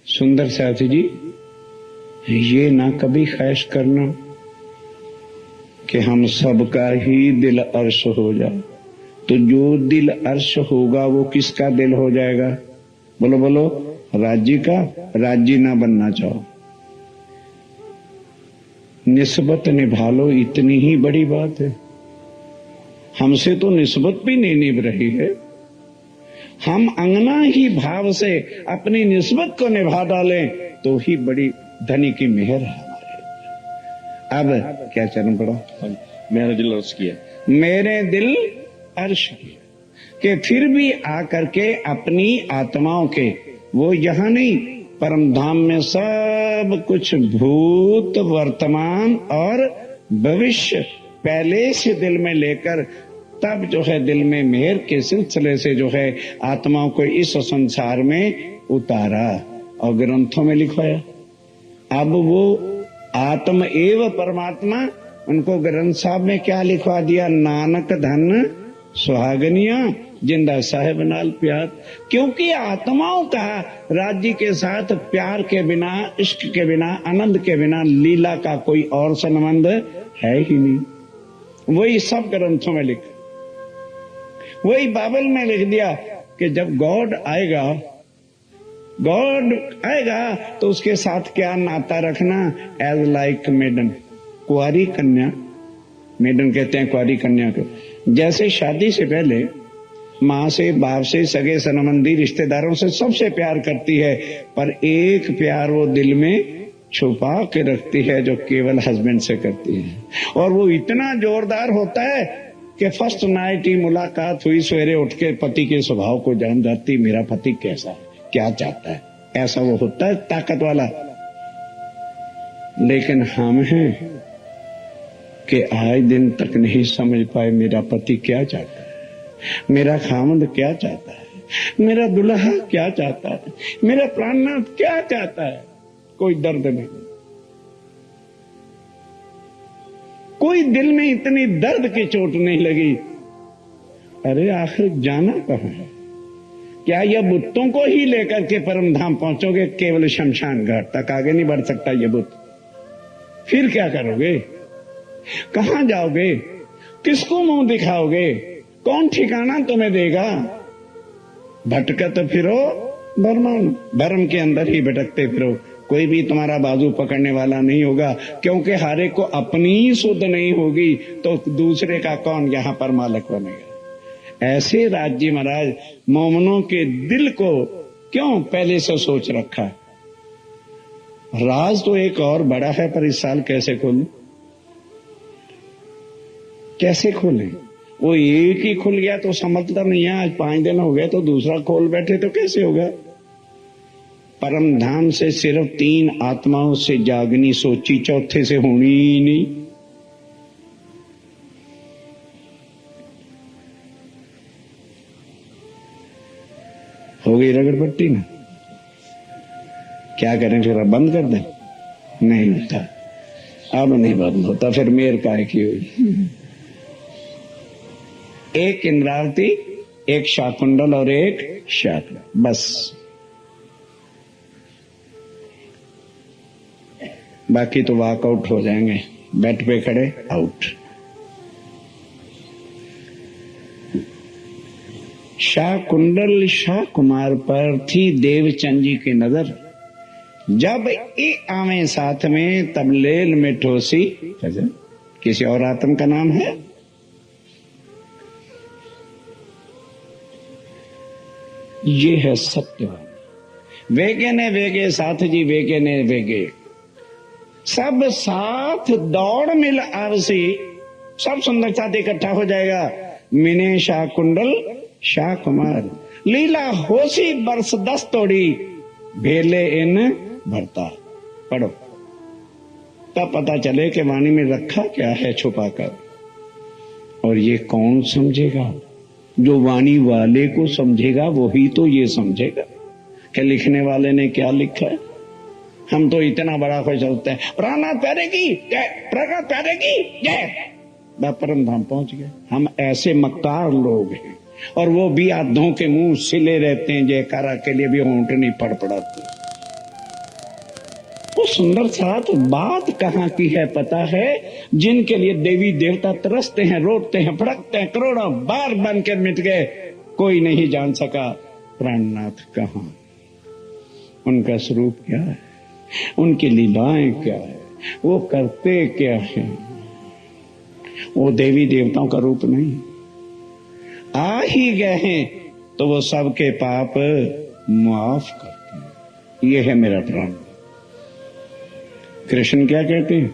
सुंदर साथी जी, ये ना कभी ख्वाहिश करना कि हम सबका ही दिल अर्श हो जाए। तो जो दिल अर्श होगा वो किसका दिल हो जाएगा? बोलो बोलो, राज्य का। राज्य ना बनना चाहो, निस्बत निभा लो, इतनी ही बड़ी बात है। हमसे तो निस्बत भी नहीं निभ रही है। हम अंगना ही भाव से अपनी निस्बत को निभा डालें तो ही बड़ी धनी की मेहर है हमारे। अब क्या चरण पड़ा? मेरा दिल अर्श किया, मेरे दिल अर्श किया। कि फिर भी आकर के अपनी आत्माओं के, वो यहाँ नहीं, परम धाम में सब कुछ भूत, वर्तमान और भविष्य पहले से दिल में लेकर तब जो है दिल में मेहर के सिलसिले से जो है आत्माओं को इस संसार में उतारा और ग्रंथों में लिखवाया। अब वो आत्म एव परमात्मा, उनको ग्रंथ साहब में क्या लिखवा दिया? नानक धन सुहागनिया जिंदा साहेब नाल प्यार। क्योंकि आत्माओं का राज्य के साथ प्यार के बिना, इश्क के बिना, आनंद के बिना लीला का कोई और संबंध है ही नहीं। वही सब ग्रंथों में लिखा, वही बाइबल में लिख दिया कि जब गॉड आएगा तो उसके साथ क्या नाता रखना? एज लाइक मेडन, कुंवारी कन्या, मेडन कहते हैं कुंवारी कन्या को। जैसे शादी से पहले माँ से, बाप से, सगे संबंधी रिश्तेदारों से सबसे प्यार करती है, पर एक प्यार वो दिल में छुपा के रखती है जो केवल हस्बैंड से करती है। और वो इतना जोरदार होता है कि फर्स्ट नाइट ही मुलाकात हुई, सवेरे उठ के पति के स्वभाव को जान जाती, मेरा पति कैसा है, क्या चाहता है, ऐसा वो होता है ताकत वाला। लेकिन हम हैं कि आज दिन तक नहीं समझ पाए मेरा पति क्या चाहता है, मेरा खामद क्या चाहता है, मेरा दुल्हा क्या चाहता है, मेरा प्राणनाथ क्या चाहता है। कोई दर्द नहीं, कोई दिल में इतनी दर्द की चोट नहीं लगी। अरे आखिर जाना कहाँ है? क्या यह बुतों को ही लेकर के परम धाम पहुंचोगे? केवल शमशान घाट तक, आगे नहीं बढ़ सकता ये बुत। फिर क्या करोगे? कहां जाओगे? किसको मुंह दिखाओगे? कौन ठिकाना तुम्हें देगा? भटकत फिरो भरम के अंदर ही भटकते फिरो, कोई भी तुम्हारा बाजू पकड़ने वाला नहीं होगा। क्योंकि हर एक को अपनी सुध नहीं होगी तो दूसरे का कौन यहां पर मालिक बनेगा। ऐसे राज्य महाराज मोमनों के दिल को क्यों पहले से सोच रखा। राज तो एक और बड़ा है, पर इस साल कैसे खोलूं, कैसे खोलें? वो एक ही खुल गया तो समझता नहीं है, आज 5 दिन हो गए तो दूसरा खोल बैठे तो कैसे होगा। परम धाम से सिर्फ 3 आत्माओं से जागनी सोची, चौथे से होनी ही नहीं। हो गई रगड़पट्टी ना, क्या करें फिर? अब बंद कर दें? नहीं होता, अब नहीं बंद होता, फिर मेर काहे की हुई। एक इंद्रावती, एक शाकुंडल और एक शाक, बस। बाकी तो वॉकआउट हो जाएंगे, बेड पे खड़े आउट। शाकुंडल शाह कुमार पर थी देवचंद जी की नजर, जब ए आवे साथ में तब लेल में ठोसी। किसी और आत्म का नाम है? ये है सत्यवान। वेगे ने वेगे साथ जी, वेगे ने वेगे सब साथ दौड़ मिल आवसी, सब सुंदर साथ इकट्ठा हो जाएगा। मिने शाह कुंडल शाह कुमार, लीला होसी बरस 10 तोड़ी, भेले इन भरता। पढ़ो तब पता चले कि वाणी में रखा क्या है छुपाकर। और ये कौन समझेगा? जो वाणी वाले को समझेगा वही तो ये समझेगा कि लिखने वाले ने क्या लिखा है। हम तो इतना बड़ा खुश होते हैं, प्राणनाथ प्यारे की जय, प्रगट प्यारे की जय, परम धाम पहुंच गए। हम ऐसे मक्कार लोग हैं, और वो भी आधों के मुंह सिले रहते हैं, जयकारा के लिए भी होंठ नहीं फड़फड़ाते। वो सुंदर साथ बात कहाँ की है पता है? जिनके लिए देवी देवता तरसते हैं, रोते हैं, भड़कते हैं, करोड़ों बार बनकर मिट गए, कोई नहीं जान सका प्राणनाथ कहाँ, उनका स्वरूप क्या है, उनकी लीलाएं क्या है, वो करते क्या है। वो देवी देवताओं का रूप नहीं, आ ही गए हैं तो वो सबके पाप माफ करते हैं। ये है मेरा प्राण। कृष्ण क्या कहते हैं?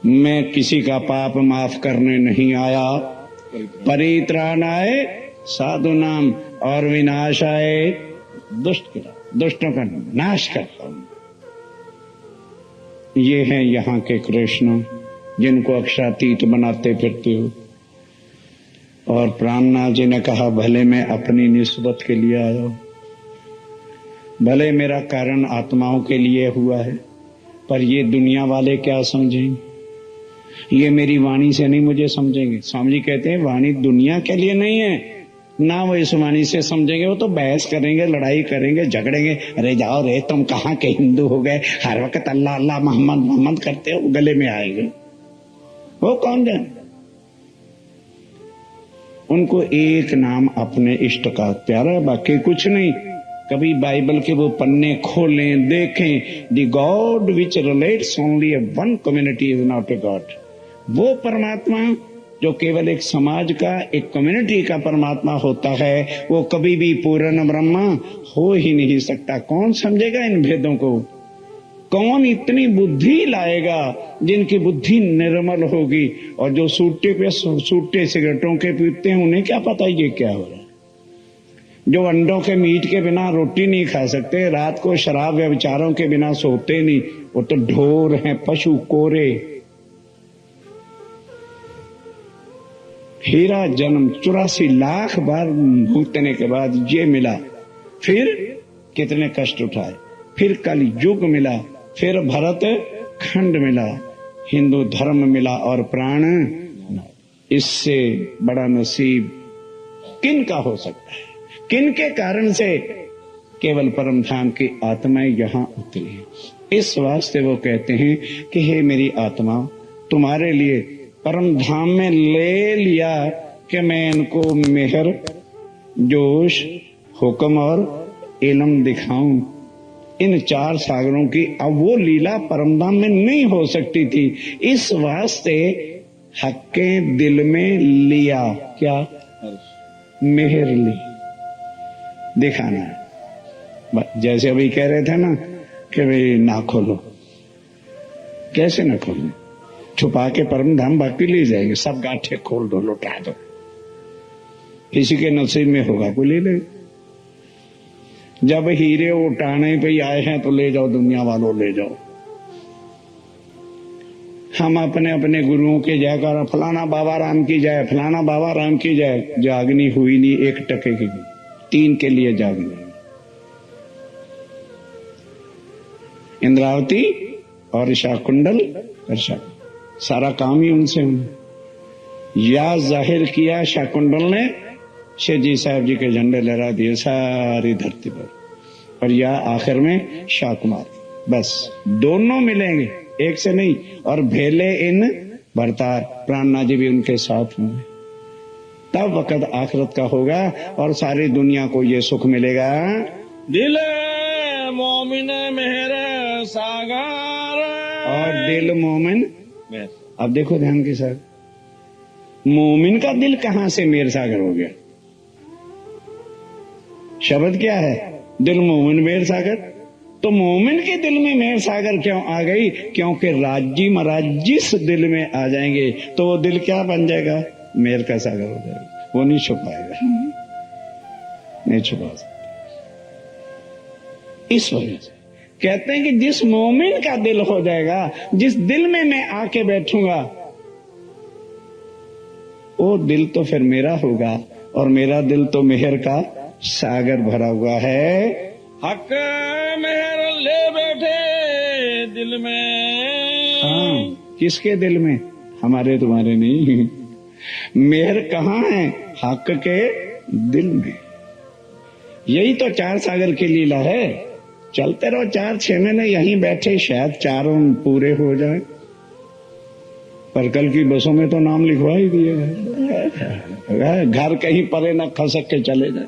मैं किसी का पाप माफ करने नहीं आया, परित्राणाय साधु नाम और विनाशाय दुष्टों का नाश करता हूं। ये हैं यहाँ के कृष्ण जिनको अक्षरातीत बनाते फिरते हो। और प्राणनाथ जी ने कहा भले मैं अपनी निस्बत के लिए आया हूं, भले मेरा कारण आत्माओं के लिए हुआ है, पर ये दुनिया वाले क्या समझेंगे? ये मेरी वाणी से नहीं मुझे समझेंगे। स्वामी जी कहते हैं वाणी दुनिया के लिए नहीं है, ना वो इस वाणी से समझेंगे। वो तो बहस करेंगे, लड़ाई करेंगे, झगड़ेंगे। अरे जाओ रे, तुम कहाँ के हिंदू हो गए, हर वक्त अल्लाह अल्लाह मोहम्मद मोहम्मद करते हो, गले में आएंगे। वो कौन जाने? उनको एक नाम अपने इष्ट का प्यारा, बाकी कुछ नहीं। कभी बाइबल के वो पन्ने खोलें, देखें, the God which relates only A one community is not a god. वो परमात्मा जो केवल एक समाज का, एक कम्युनिटी का परमात्मा होता है, वो कभी भी पूर्ण ब्रह्मा हो ही नहीं सकता। कौन समझेगा इन भेदों को? कौन इतनी बुद्धि लाएगा जिनकी बुद्धि निर्मल होगी? और जो सूटे सिगरेटों के पीते हैं, उन्हें क्या पता ये क्या हो रहा है? जो अंडों के मीट के बिना रोटी नहीं खा सकते, रात को शराब या विचारों के बिना सोते नहीं, वो तो ढोर हैं, पशु कोरे। हीरा जन्म 84 लाख बार भुगतने के बाद ये मिला, फिर कितने कष्ट उठाए, फिर कल युग मिला, फिर भरत खंड मिला, हिंदू धर्म मिला और प्राण। इससे बड़ा नसीब किन का हो सकता है? किन के कारण से केवल परम धाम की आत्माएं यहां उतरी है। इस वास्ते वो कहते हैं कि हे मेरी आत्मा, तुम्हारे लिए परम धाम में ले लिया कि मैं इनको मेहर, जोश, हुक्म और इल्म दिखाऊं। इन 4 सागरों की अब वो लीला परम धाम में नहीं हो सकती थी। इस वास्ते हक के दिल में लिया, क्या? मेहर ली, दिखाना। जैसे अभी कह रहे थे ना कि भाई ना खोलो, कैसे ना खोलो? छुपा के परम धाम बाकी ले जाएंगे, सब गांठे खोल दो, लुटा दो। किसी के नसीब में होगा कोई ले ले। जब हीरे उठाने पे आए हैं तो ले जाओ, दुनिया वालों ले जाओ। हम अपने अपने गुरुओं के जयकारा, फलाना बाबा राम की जय, फलाना बाबा राम की जय। जागनी हुई नहीं 1 टके की, 3 के लिए जागनी। इंद्रावती और शाकुंडल, सारा काम ही उनसे या जाहिर किया शाकुंडल ने, शेर जी साहब जी के झंडे लहरा दिए सारी धरती पर, और या आखिर में शाकुमार। बस दोनों मिलेंगे, एक से नहीं। और भेले इन भरतार, प्राणनाथ जी भी उनके साथ होंगे। तब वक़्त आखिरत का होगा और सारी दुनिया को ये सुख मिलेगा। दिल मोमिन मेहर सागर, और दिल मोमिन, अब देखो ध्यान के साथ, मोमिन का दिल कहां से मेर सागर हो गया? शब्द क्या है? दिल मोमिन मेर सागर। तो मोमिन के दिल में मेर सागर क्यों आ गई? क्योंकि राज्य महाराज जिस दिल में आ जाएंगे तो वो दिल क्या बन जाएगा? मेर का सागर हो जाएगा। वो नहीं छुपाएगा, नहीं छुपा सकता। इस वजह से कहते हैं कि जिस मोमिन का दिल हो जाएगा, जिस दिल में मैं आके बैठूंगा, वो दिल तो फिर मेरा होगा, और मेरा दिल तो मेहर का सागर भरा हुआ है। हक मेहर ले बैठे दिल में। हाँ, किसके दिल में? हमारे तुम्हारे नहीं। मेहर कहाँ है? हक के दिल में। यही तो 4 सागर की लीला है। चलते रहो 4-6 महीने यहीं बैठे, शायद 4 पूरे हो जाए। पर कल की बसों में तो नाम लिखवा ही दिए है। घर कहीं परे न खसक के चले जाए,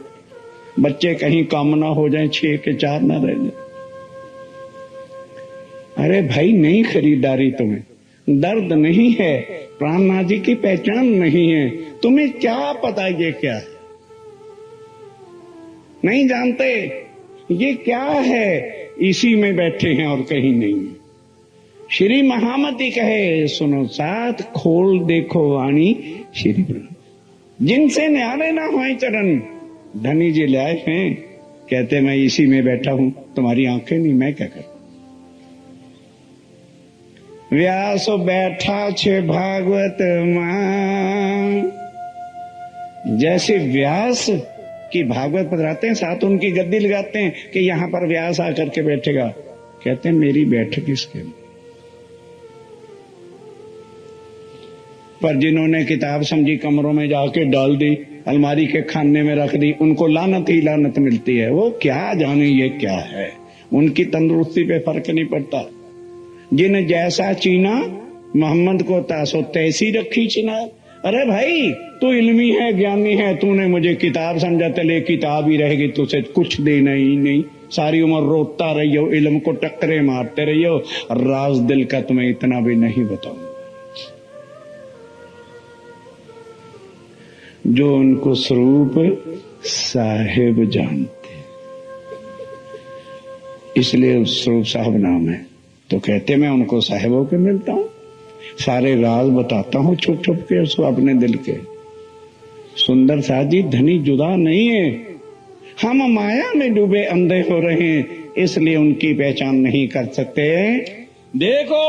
बच्चे कहीं कम ना हो जाए, 6 के 4 ना रह जाए। अरे भाई, नहीं खरीदारी तुम्हें, दर्द नहीं है, प्राणनाथ जी की पहचान नहीं है, तुम्हें क्या पता ये क्या है? नहीं जानते ये क्या है? इसी में बैठे हैं और कहीं नहीं। श्री महामती कहे सुनो साथ, खोल देखो वाणी श्री ब्रह्म। जिनसे न्यारे ना होए चरण धनी जी लाए हैं। कहते मैं इसी में बैठा हूं, तुम्हारी आंखें नहीं, मैं क्या करूं। व्यास बैठा छे भागवत मां। जैसे व्यास की भागवत पधराते हैं, साथ उनकी गद्दी लगाते हैं कि यहां पर व्यास आकर के बैठेगा। कहते हैं मेरी बैठक इसके लिए। पर जिन्होंने किताब समझी कमरों में जाके डाल दी, अलमारी के खाने में रख दी, उनको लानत ही लानत मिलती है। वो क्या जाने ये क्या है, उनकी तंदुरुस्ती पे फर्क नहीं पड़ता। जिन जैसा चीना मोहम्मद को तासो तैसी रखी चिनार। अरे भाई तू इल्मी है, ज्ञानी है, तूने मुझे किताब समझा, चले किताब ही रहेगी, तुझे कुछ देना ही नहीं। सारी उम्र रोता रही हो, इल्म को टक्करे मारते रही हो, राज दिल का तुम्हें इतना भी नहीं बताऊंगा। जो उनको स्वरूप साहिब जानते, इसलिए स्वरूप साहब नाम है। तो कहते मैं उनको साहिब होकर मिलता हूं, सारे राज बताता हूं छुप छुप के उसको अपने दिल के। सुंदर साथ जी धनी जुदा नहीं है, हम माया में डूबे अंधे हो रहे हैं, इसलिए उनकी पहचान नहीं कर सकते। देखो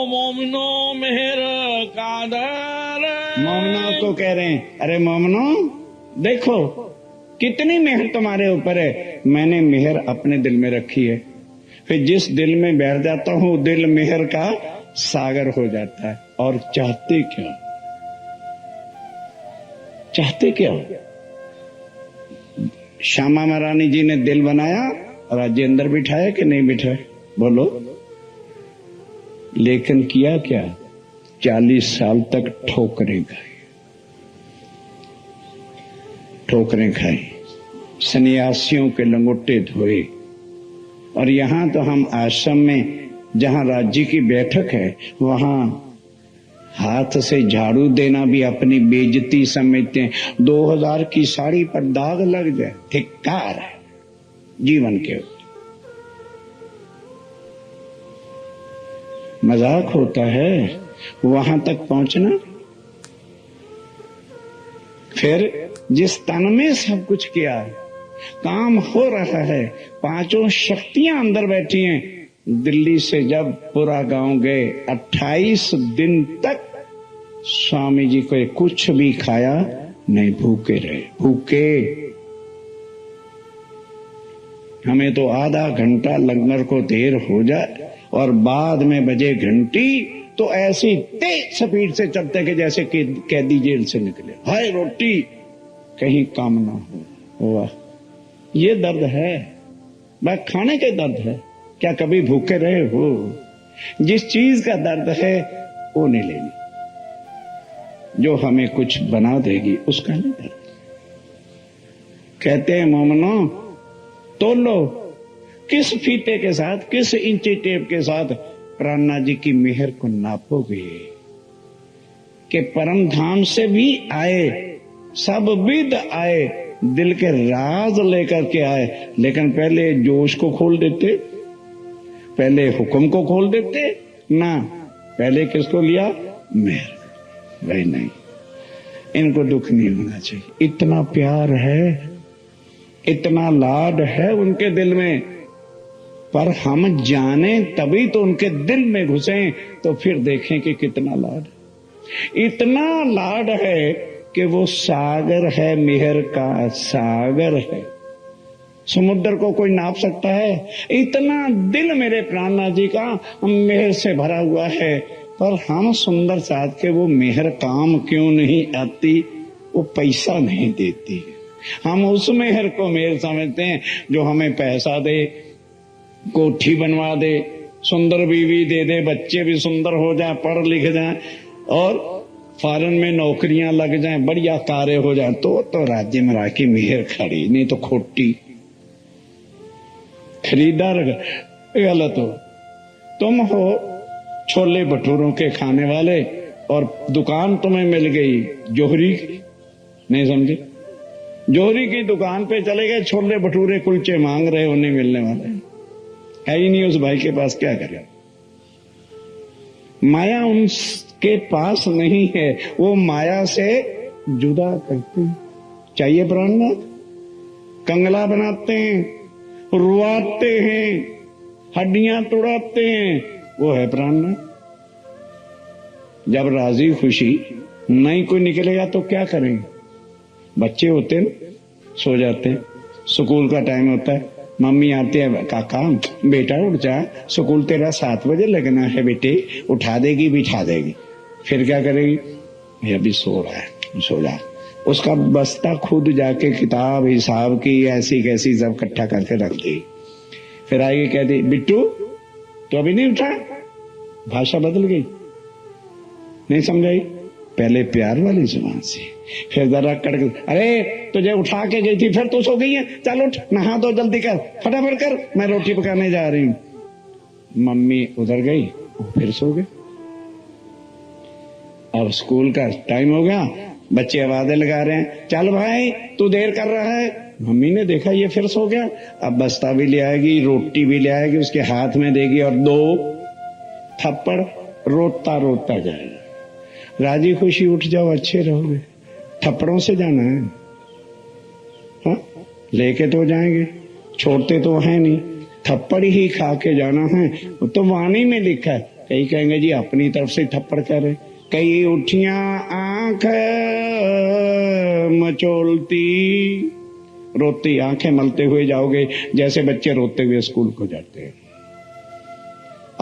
मोमिनो मेहर कादर। मोमनो को कह रहे हैं, अरे मोमनो देखो कितनी मेहर तुम्हारे ऊपर है। मैंने मेहर अपने दिल में रखी है, फिर जिस दिल में बैठ जाता हूं दिल मेहर का सागर हो जाता है। और चाहते क्या, चाहते क्या। श्यामा महारानी जी ने दिल बनाया, राज्य अंदर बिठाया कि नहीं बिठाया, बोलो। लेकिन किया क्या, 40 साल तक ठोकरें खाई, ठोकरें खाई, सन्यासियों के लंगोटे धोए। और यहां तो हम आश्रम में जहां राज्य की बैठक है, वहां हाथ से झाड़ू देना भी अपनी बेइज्जती समझते हैं। 2000 की साड़ी पर दाग लग जाए, धिक्कार है जीवन के ऊपर। मजाक होता है वहां तक पहुंचना। फिर जिस तन में सब कुछ किया, काम हो रहा है, 5 शक्तियां अंदर बैठी हैं। दिल्ली से जब पूरा गांव गए, 28 दिन तक स्वामी जी को कुछ भी खाया नहीं, भूखे रहे, भूखे। हमें तो आधा घंटा लंगर को देर हो जाए और बाद में बजे घंटी, तो ऐसी तेज स्पीड से चलते कि जैसे कि कैदी जेल से निकले। हाय रोटी कहीं काम ना हो। वाह, ये दर्द है, बस खाने के दर्द है। क्या कभी भूखे रहे हो? जिस चीज का दर्द है वो नहीं लेनी, जो हमें कुछ बना देगी उसका नहीं दर्द। कहते हैं मोमनो तोलो, किस फीते के साथ, किस इंची टेप के साथ प्राणनाथ जी की मेहर को नापोगे। कि परम धाम से भी आए, सब विद आए, दिल के राज लेकर के आए, लेकिन पहले जोश को खोल देते, पहले हुक्म को खोल देते ना, पहले किसको लिया, मेहर। वही नहीं, इनको दुख नहीं होना चाहिए। इतना प्यार है, इतना लाड है उनके दिल में, पर हम जाने तभी तो उनके दिल में घुसे, तो फिर देखें कि कितना लाड। इतना लाड है कि वो सागर है, मेहर का सागर है। समुद्र को कोई नाप सकता है? इतना दिल मेरे प्राणनाथ जी का मेहर से भरा हुआ है, पर हम सुंदर साथ के वो मेहर काम क्यों नहीं आती, वो पैसा नहीं देती। हम उस मेहर को मेहर समझते हैं जो हमें पैसा दे, कोठी बनवा दे, सुंदर बीवी दे दे, बच्चे भी सुंदर हो जाए, पढ़ लिख जाए और फॉरेन में नौकरियां लग जाएं, बढ़िया कार्य हो जाए, तो राज्य में राखी मेहर खड़ी, नहीं तो खोटी। खरीदार गलत हो, तुम हो छोले भटूरों के खाने वाले और दुकान तुम्हें मिल गई जोहरी, नहीं समझे, जोहरी की दुकान पे चले गए, छोले भटूरे कुलचे मांग रहे हो, नहीं मिलने वाले है ही नहीं उस भाई के पास, क्या करें। माया उनके पास नहीं है, वो माया से जुदा करते हैं। चाहिए प्राणनाथ? कंगला बनाते हैं, रुआते हैं, हड्डियां तोड़ाते हैं, वो है प्राणनाथ। जब राजी खुशी नहीं कोई निकलेगा तो क्या करेंगे? बच्चे होते हैं, सो जाते हैं, स्कूल का टाइम होता है, मम्मी आती है, काका बेटा उठ जा, स्कूल तेरा 7 बजे लगना है बेटे, उठा देगी बिठा देगी। फिर क्या करेगी? ये अभी सो रहा है, सो जा। उसका बस्ता खुद जाके किताब हिसाब की ऐसी कैसी सब इकट्ठा करके रख दी। फिर आगे कह दी, बिट्टू तो अभी नहीं उठा। भाषा बदल गई, नहीं समझाई? पहले प्यार वाली जुबान से, फिर जरा कड़क, अरे तुझे उठा के गई थी, फिर तू सो गई है, चल उठ, नहा दो, जल्दी कर, फटाफट कर, मैं रोटी पकाने जा रही हूं। मम्मी उधर गई, फिर सो गए। अब स्कूल का टाइम हो गया, बच्चे आवाजें लगा रहे हैं, चल भाई तू देर कर रहा है। मम्मी ने देखा ये फिर सो गया। अब बस्ता भी ले आएगी, रोटी भी ले आएगी, उसके हाथ में देगी और 2 थप्पड़, रोता रोता जाएगा। राजी खुशी उठ जाओ, अच्छे रहोगे। थप्पड़ों से जाना है, हाँ? लेके तो जाएंगे, छोड़ते तो है नहीं, थप्पड़ ही खा के जाना है। तो वाणी में लिखा है, कई कहेंगे जी अपनी तरफ से थप्पड़ करे, कई उठियां आंख मचोलती, रोती आंखें मलते हुए जाओगे, जैसे बच्चे रोते हुए स्कूल को जाते हैं।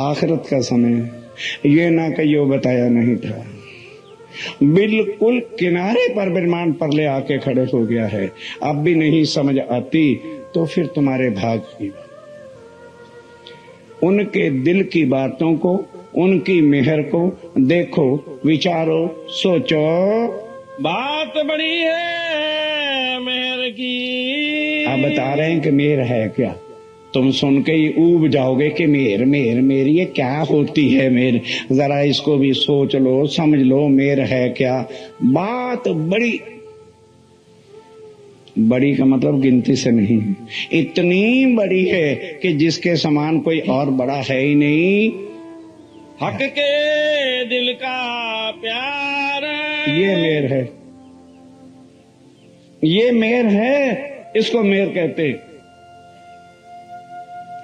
आखिरत का समय ये ना कहियो बताया नहीं था, बिल्कुल किनारे पर विमान पर ले आके खड़े हो गया है। अब भी नहीं समझ आती तो फिर तुम्हारे भाग की। उनके दिल की बातों को, उनकी मेहर को देखो, विचारो, सोचो। बात बड़ी है मेहर की। आप बता रहे हैं कि मेहर है क्या? तुम सुन के ही ऊब जाओगे कि मेहर मेहर मेहर ये क्या होती है मेहर। जरा इसको भी सोच लो, समझ लो, मेहर है क्या। बात बड़ी, बड़ी का मतलब गिनती से नहीं है, इतनी बड़ी है कि जिसके समान कोई और बड़ा है ही नहीं। हक के दिल का प्यार, ये मेहर है, ये मेहर है, इसको मेहर कहते हैं।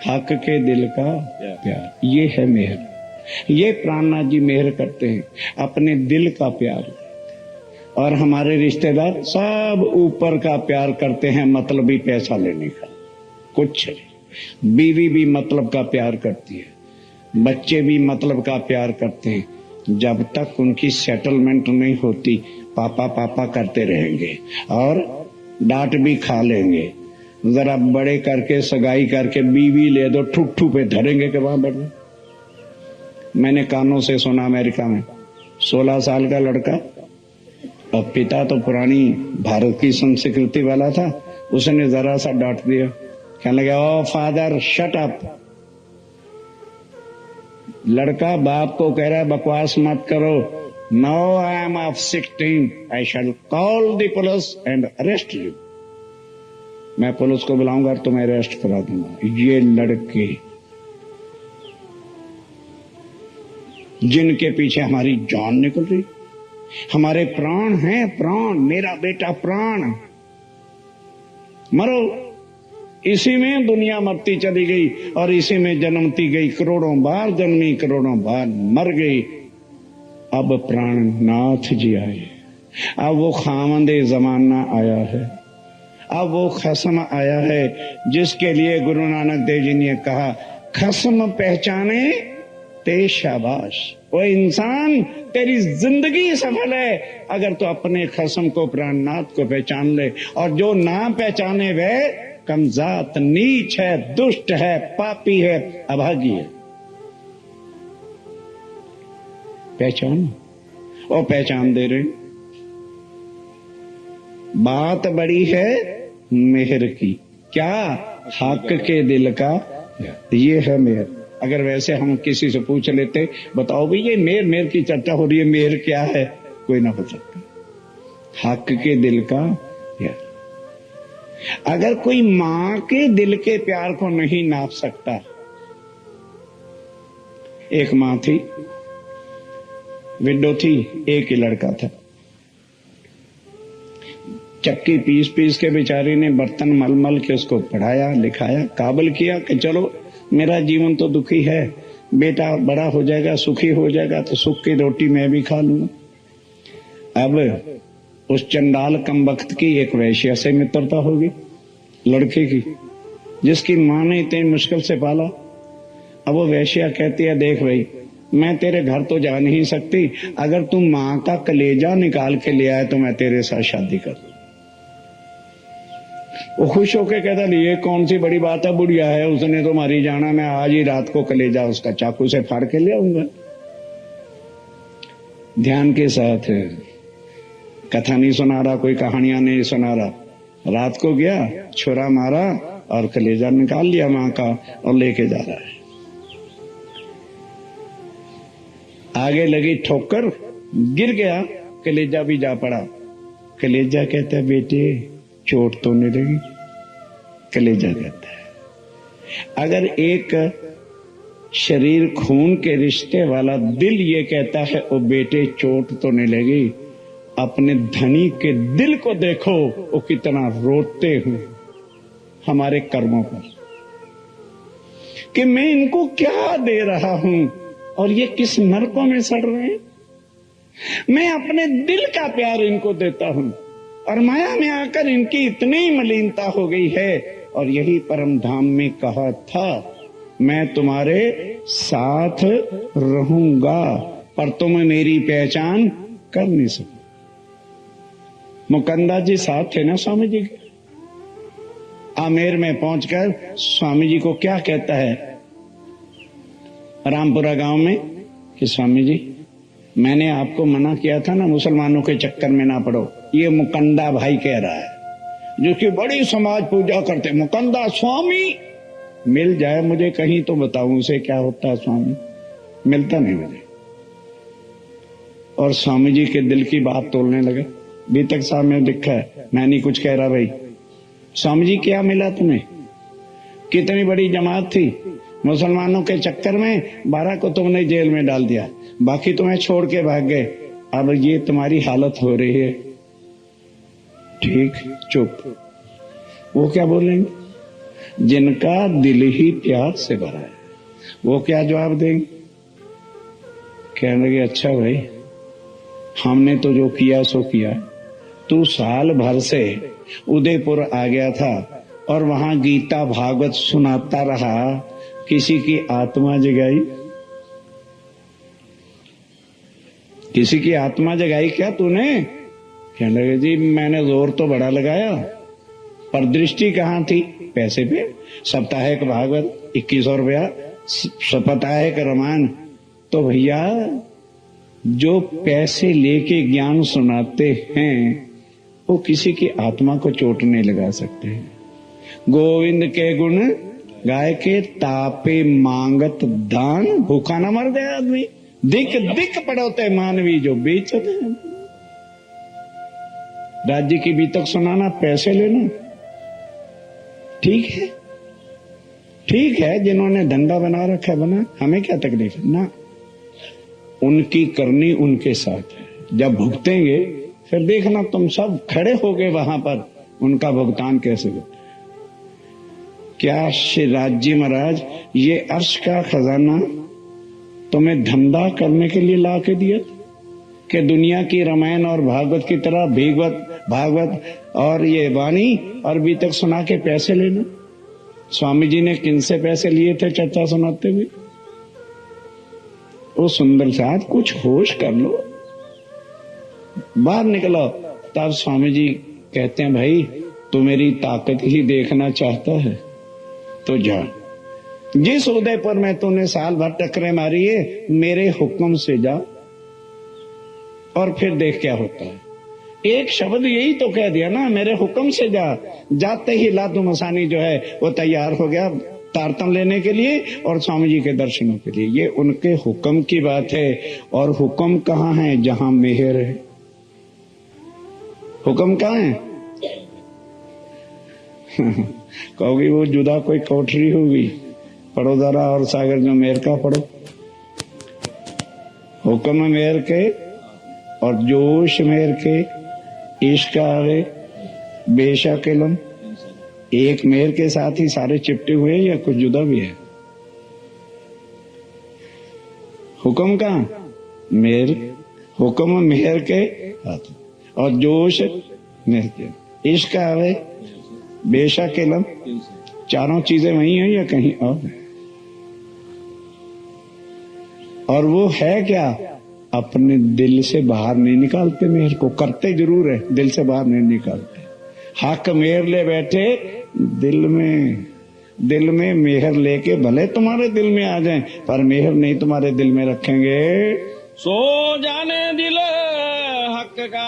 हक के दिल का प्यार, ये है मेहर। ये प्राणनाथ जी मेहर करते हैं, अपने दिल का प्यार। और हमारे रिश्तेदार सब ऊपर का प्यार करते हैं, मतलब ही पैसा लेने का। कुछ बीवी भी मतलब का प्यार करती है, बच्चे भी मतलब का प्यार करते हैं। जब तक उनकी सेटलमेंट नहीं होती, पापा पापा करते रहेंगे और डांट भी खा लेंगे। जरा बड़े करके सगाई करके बीवी ले दो, ठुट्ठू पे धरेंगे कि वहां बैठे। मैंने कानों से सुना, अमेरिका में 16 साल का लड़का, और पिता तो पुरानी भारत की संस्कृति वाला था, उसने जरा सा डांट दिया, कहने लगा, ओ फादर शट अप। लड़का बाप को कह रहा है, बकवास मत करो। Now I am of 16, I shall call the police and arrest you. मैं पुलिस को बुलाऊंगा और तुम्हें अरेस्ट करा दूंगा। ये लड़के जिनके पीछे हमारी जान निकल रही, हमारे प्राण हैं, प्राण, मेरा बेटा प्राण, मरो। इसी में दुनिया मरती चली गई और इसी में जन्मती गई, करोड़ों बार जन्मी, करोड़ों बार मर गई। अब प्राणनाथ जी आए, अब वो खामंदे जमाना आया है, अब वो खस्म आया है जिसके लिए गुरु नानक देव जी ने कहा, खस्म पहचाने ते शाबाश। वो इंसान, तेरी जिंदगी सफल है अगर तो अपने खस्म को, प्राणनाथ को पहचान ले। और जो ना पहचाने वह कमजात, नीच है, दुष्ट है, पापी है, अभागी है। पहचान, वो पहचान दे रहे। बात बड़ी है मेहर की, क्या? हक के दिल का, ये है मेहर। अगर वैसे हम किसी से पूछ लेते, बताओ भी ये मेहर, मेहर की चर्चा हो रही है, मेहर क्या है, कोई ना बता सकता। हक के दिल का प्यार। अगर कोई मां के दिल के प्यार को नहीं नाप सकता, एक मां थी, विडो थी, एक ही लड़का था। चक्की पीस पीस के बेचारी ने बर्तन मल मल के उसको पढ़ाया लिखाया, काबिल किया कि चलो मेरा जीवन तो दुखी है, बेटा बड़ा हो जाएगा सुखी हो जाएगा तो सुख की रोटी मैं भी खा लूंगा। अब उस चंडाल कम वक्त की एक वैश्या से मित्रता होगी, लड़के की, जिसकी माँ ने इतनी मुश्किल से पाला। अब वो वैश्या कहती है, देख भाई मैं तेरे घर तो जा नहीं सकती, अगर तू माँ का कलेजा निकाल के ले आए तो मैं तेरे साथ शादी कर दूं। वो खुश होके कहता, ये कौन सी बड़ी बात है, बुढ़िया है, उसने तो मारी जाना, मैं आज ही रात को कलेजा उसका चाकू से फाड़ के ले आऊंगा। ध्यान के साथ, कथा नहीं सुना रहा, कोई कहानियां नहीं सुना रहा। रात को गया, छोरा मारा और कलेजा निकाल लिया माँ का और लेके जा रहा है। आगे लगी ठोकर, गिर गया, कलेजा भी जा पड़ा। कलेजा कहता है, बेटे चोट तो नहीं लगी? कलेजा कहता है, अगर एक शरीर खून के रिश्ते वाला दिल ये कहता है, ओ बेटे चोट तो नहीं लगी, अपने धनी के दिल को देखो वो कितना रोते हैं हमारे कर्मों पर कि मैं इनको क्या दे रहा हूं और ये किस नरकों में सड़ रहे हैं। मैं अपने दिल का प्यार इनको देता हूं और माया में आकर इनकी इतनी मलिनता हो गई है। और यही परम धाम में कहा था, मैं तुम्हारे साथ रहूंगा पर तुम मेरी पहचान कर नहीं सकते। मुकंदा जी साथ थे ना स्वामी जी के। आमेर में पहुंचकर स्वामी जी को क्या कहता है रामपुरा गांव में कि स्वामी जी मैंने आपको मना किया था ना, मुसलमानों के चक्कर में ना पड़ो। ये मुकंदा भाई कह रहा है, जो कि बड़ी समाज पूजा करते। मुकंदा स्वामी मिल जाए मुझे कहीं तो बताऊं उसे क्या होता है स्वामी, मिलता नहीं मुझे। और स्वामी जी के दिल की बात तोड़ने लगे। बीतक साहब में लिखा है, मैं नहीं कुछ कह रहा भाई। स्वामी जी क्या मिला तुम्हें? कितनी बड़ी जमात थी, मुसलमानों के चक्कर में 12 को तुमने जेल में डाल दिया, बाकी तुम्हें छोड़ के भाग गए। अब ये तुम्हारी हालत हो रही है। ठीक, चुप। वो क्या बोलेंगे? जिनका दिल ही प्यार से भरा है वो क्या जवाब देंगे? कहने लगे, अच्छा भाई हमने तो जो किया सो किया। तू साल भर से उदयपुर आ गया था और वहां गीता भागवत सुनाता रहा, किसी की आत्मा जगाई? किसी की आत्मा जगाई क्या तूने? कहने लगे, जी मैंने जोर तो बड़ा लगाया पर दृष्टि कहाँ थी? पैसे पे। साप्ताहिक भागवत 2100 रुपया, साप्ताहिक रामायण। तो भैया जो पैसे लेके ज्ञान सुनाते हैं वो किसी की आत्मा को चोट नहीं लगा सकते हैं। गोविंद के गुण गाय के तापे मांगत दान, भूखा न मर गया आदमी। दिक दिक पड़ोते मानवी जो बेचते हैं। राज्य की बीतक सुनाना, पैसे लेना ठीक है, ठीक है। जिन्होंने धंधा बना रखा है बना, हमें क्या तकलीफ है ना। उनकी करनी उनके साथ है। जब भुगतेंगे फिर देखना तुम सब खड़े होगे वहां पर, उनका भुगतान कैसे होगा। क्या श्री राज्य महाराज ये अर्श का खजाना तुम्हें धंधा करने के लिए ला के दिया कि दुनिया की रामायण और भागवत की तरह भागवत और ये वाणी और बीतक सुना के पैसे लेना? स्वामी जी ने किनसे पैसे लिए थे चर्चा सुनाते हुए? वो सुंदर साथ कुछ होश कर लो, बाहर निकलो। तब स्वामी जी कहते हैं, भाई तू मेरी ताकत ही देखना चाहता है तो जा। जिस उदयपुर में तूने साल भर टकरे मारी है, मेरे हुक्म से जा और फिर देख क्या होता है। एक शब्द यही तो कह दिया ना, मेरे हुक्म से जा। जाते ही लातू मसानी जो है वो तैयार हो गया तारतम लेने के लिए और स्वामी जी के दर्शनों के लिए। ये उनके हुक्म की बात है। और हुक्म कहाँ है? जहां मेहर है। हुक्म कहाँ है? कहोगी वो जुदा कोई कोठरी होगी, पढ़ो जरा और सागर जो मेहर का पढ़ो। हुक्म मेहर के और जोश मेहर के इश्क आवे बेशक इल्म। एक मेहर के साथ ही सारे चिपटे हुए हैं या कुछ जुदा भी है? हुक्म का मेहर, हुक्म मेहर के हाथ और जोश मेहर के। इश्क आवे बेशक इल्म, चारों चीजें वही हैं या कहीं और है? और वो है क्या? अपने दिल से बाहर नहीं निकालते मेहर को, करते जरूर है, दिल से बाहर नहीं निकालते। हक मेहर ले बैठे दिल में मेहर लेके भले तुम्हारे दिल में आ जाएं, पर मेहर नहीं तुम्हारे दिल में रखेंगे। सो जाने दिल हक का।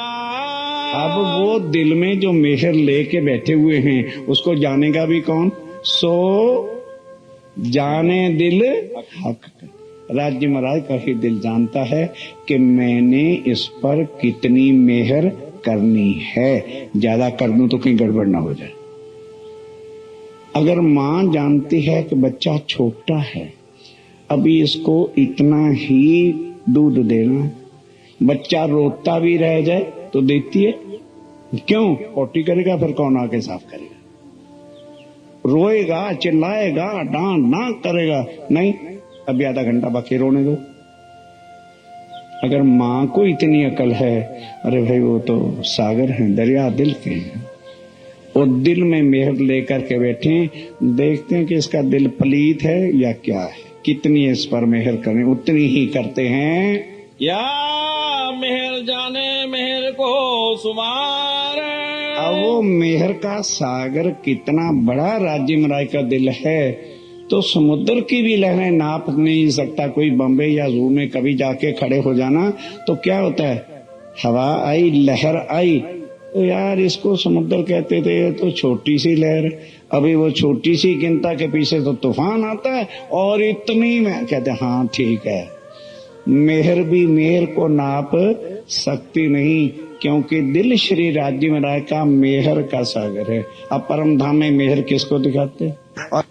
अब वो दिल में जो मेहर लेके बैठे हुए हैं उसको जानेगा भी कौन? सो जाने दिल हक का। राज्य महाराज का ही दिल जानता है कि मैंने इस पर कितनी मेहर करनी है। ज्यादा कर दूं तो कहीं गड़बड़ ना हो जाए। अगर मां जानती है कि बच्चा छोटा है, अभी इसको इतना ही दूध देना, बच्चा रोता भी रह जाए तो देती है क्यों? पोटी करेगा फिर कौन आके साफ करेगा? रोएगा, चिल्लाएगा, डांट ना करेगा, नहीं अभी आधा घंटा बाकी रोने दो। अगर माँ को इतनी अकल है, अरे भाई वो तो सागर हैं, दरिया दिल के हैं, वो दिल में मेहर लेकर के बैठे, देखते हैं कि इसका दिल पलीत है या क्या है। कितनी इस पर मेहर करें उतनी ही करते हैं। या मेहर जाने मेहर को शुमार। अब वो मेहर का सागर कितना बड़ा राज्य महाराज का दिल है, तो समुद्र की भी लहरें नाप नहीं सकता कोई। बम्बे या जू में कभी जाके खड़े हो जाना तो क्या होता है? हवा आई, लहर आई, तो यार इसको समुद्र कहते थे, तो छोटी सी लहर। अभी वो छोटी सी गिनता के पीछे तो तूफान आता है, और इतनी में कहते हाँ ठीक है। मेहर भी मेहर को नाप सकती नहीं, क्योंकि दिल श्री राज्य महाराज का मेहर का सागर है। अब परम धाम में मेहर किसको दिखाते? और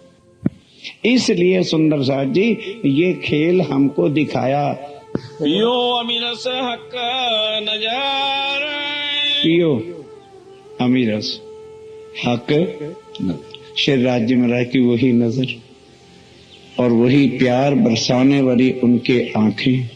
इसलिए सुंदर साथ जी ये खेल हमको दिखाया। पियो अमीरस हक नजर। पियो अमीरस हक श्री राज्य महाराज की वही नजर और वही प्यार बरसाने वाली उनके आंखें,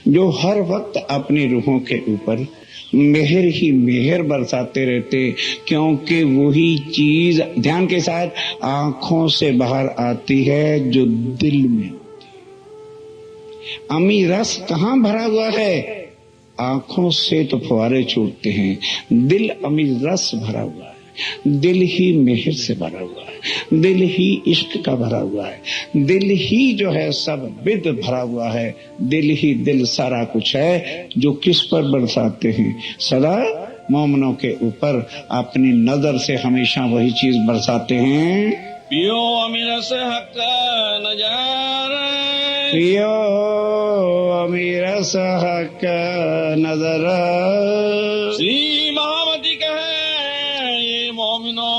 जो हर वक्त अपनी रूहों के ऊपर मेहर ही मेहर बरसाते रहते, क्योंकि वही चीज ध्यान के साथ आंखों से बाहर आती है जो दिल में होती है। अमी रस कहाँ भरा हुआ है? आंखों से तो फुहारे छूटते हैं, दिल अमी रस भरा हुआ है, दिल ही मेहर से भरा हुआ है, दिल ही इश्क का भरा हुआ है, दिल ही जो है सब विद भरा हुआ है, दिल ही दिल सारा कुछ है, जो किस पर बरसाते हैं? सदा मोमनों के ऊपर अपनी नजर से हमेशा वही चीज बरसाते हैं। पियो अमीरस हक नजर। पियो अमीरस हक नजर। श्री महामती कहे ये मोमिनो।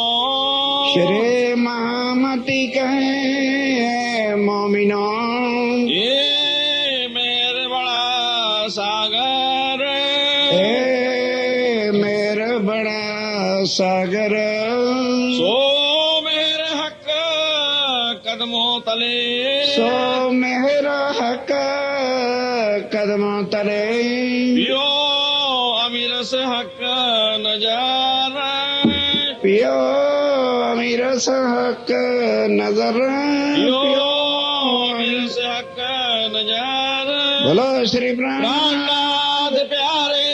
श्री महामती कहे मोमिनो। ये मेरे बड़ा सागर। मेरे बड़ा सागर। सो मेरे हक कदमों तले। सो मेरा हक कदमों तले। पियो अमीरस हक नजर। पियो अमीरस हक नजर। पियो अमीरस हक नजर। बोलो श्री प्राणनाथ प्राणनाथ प्यारे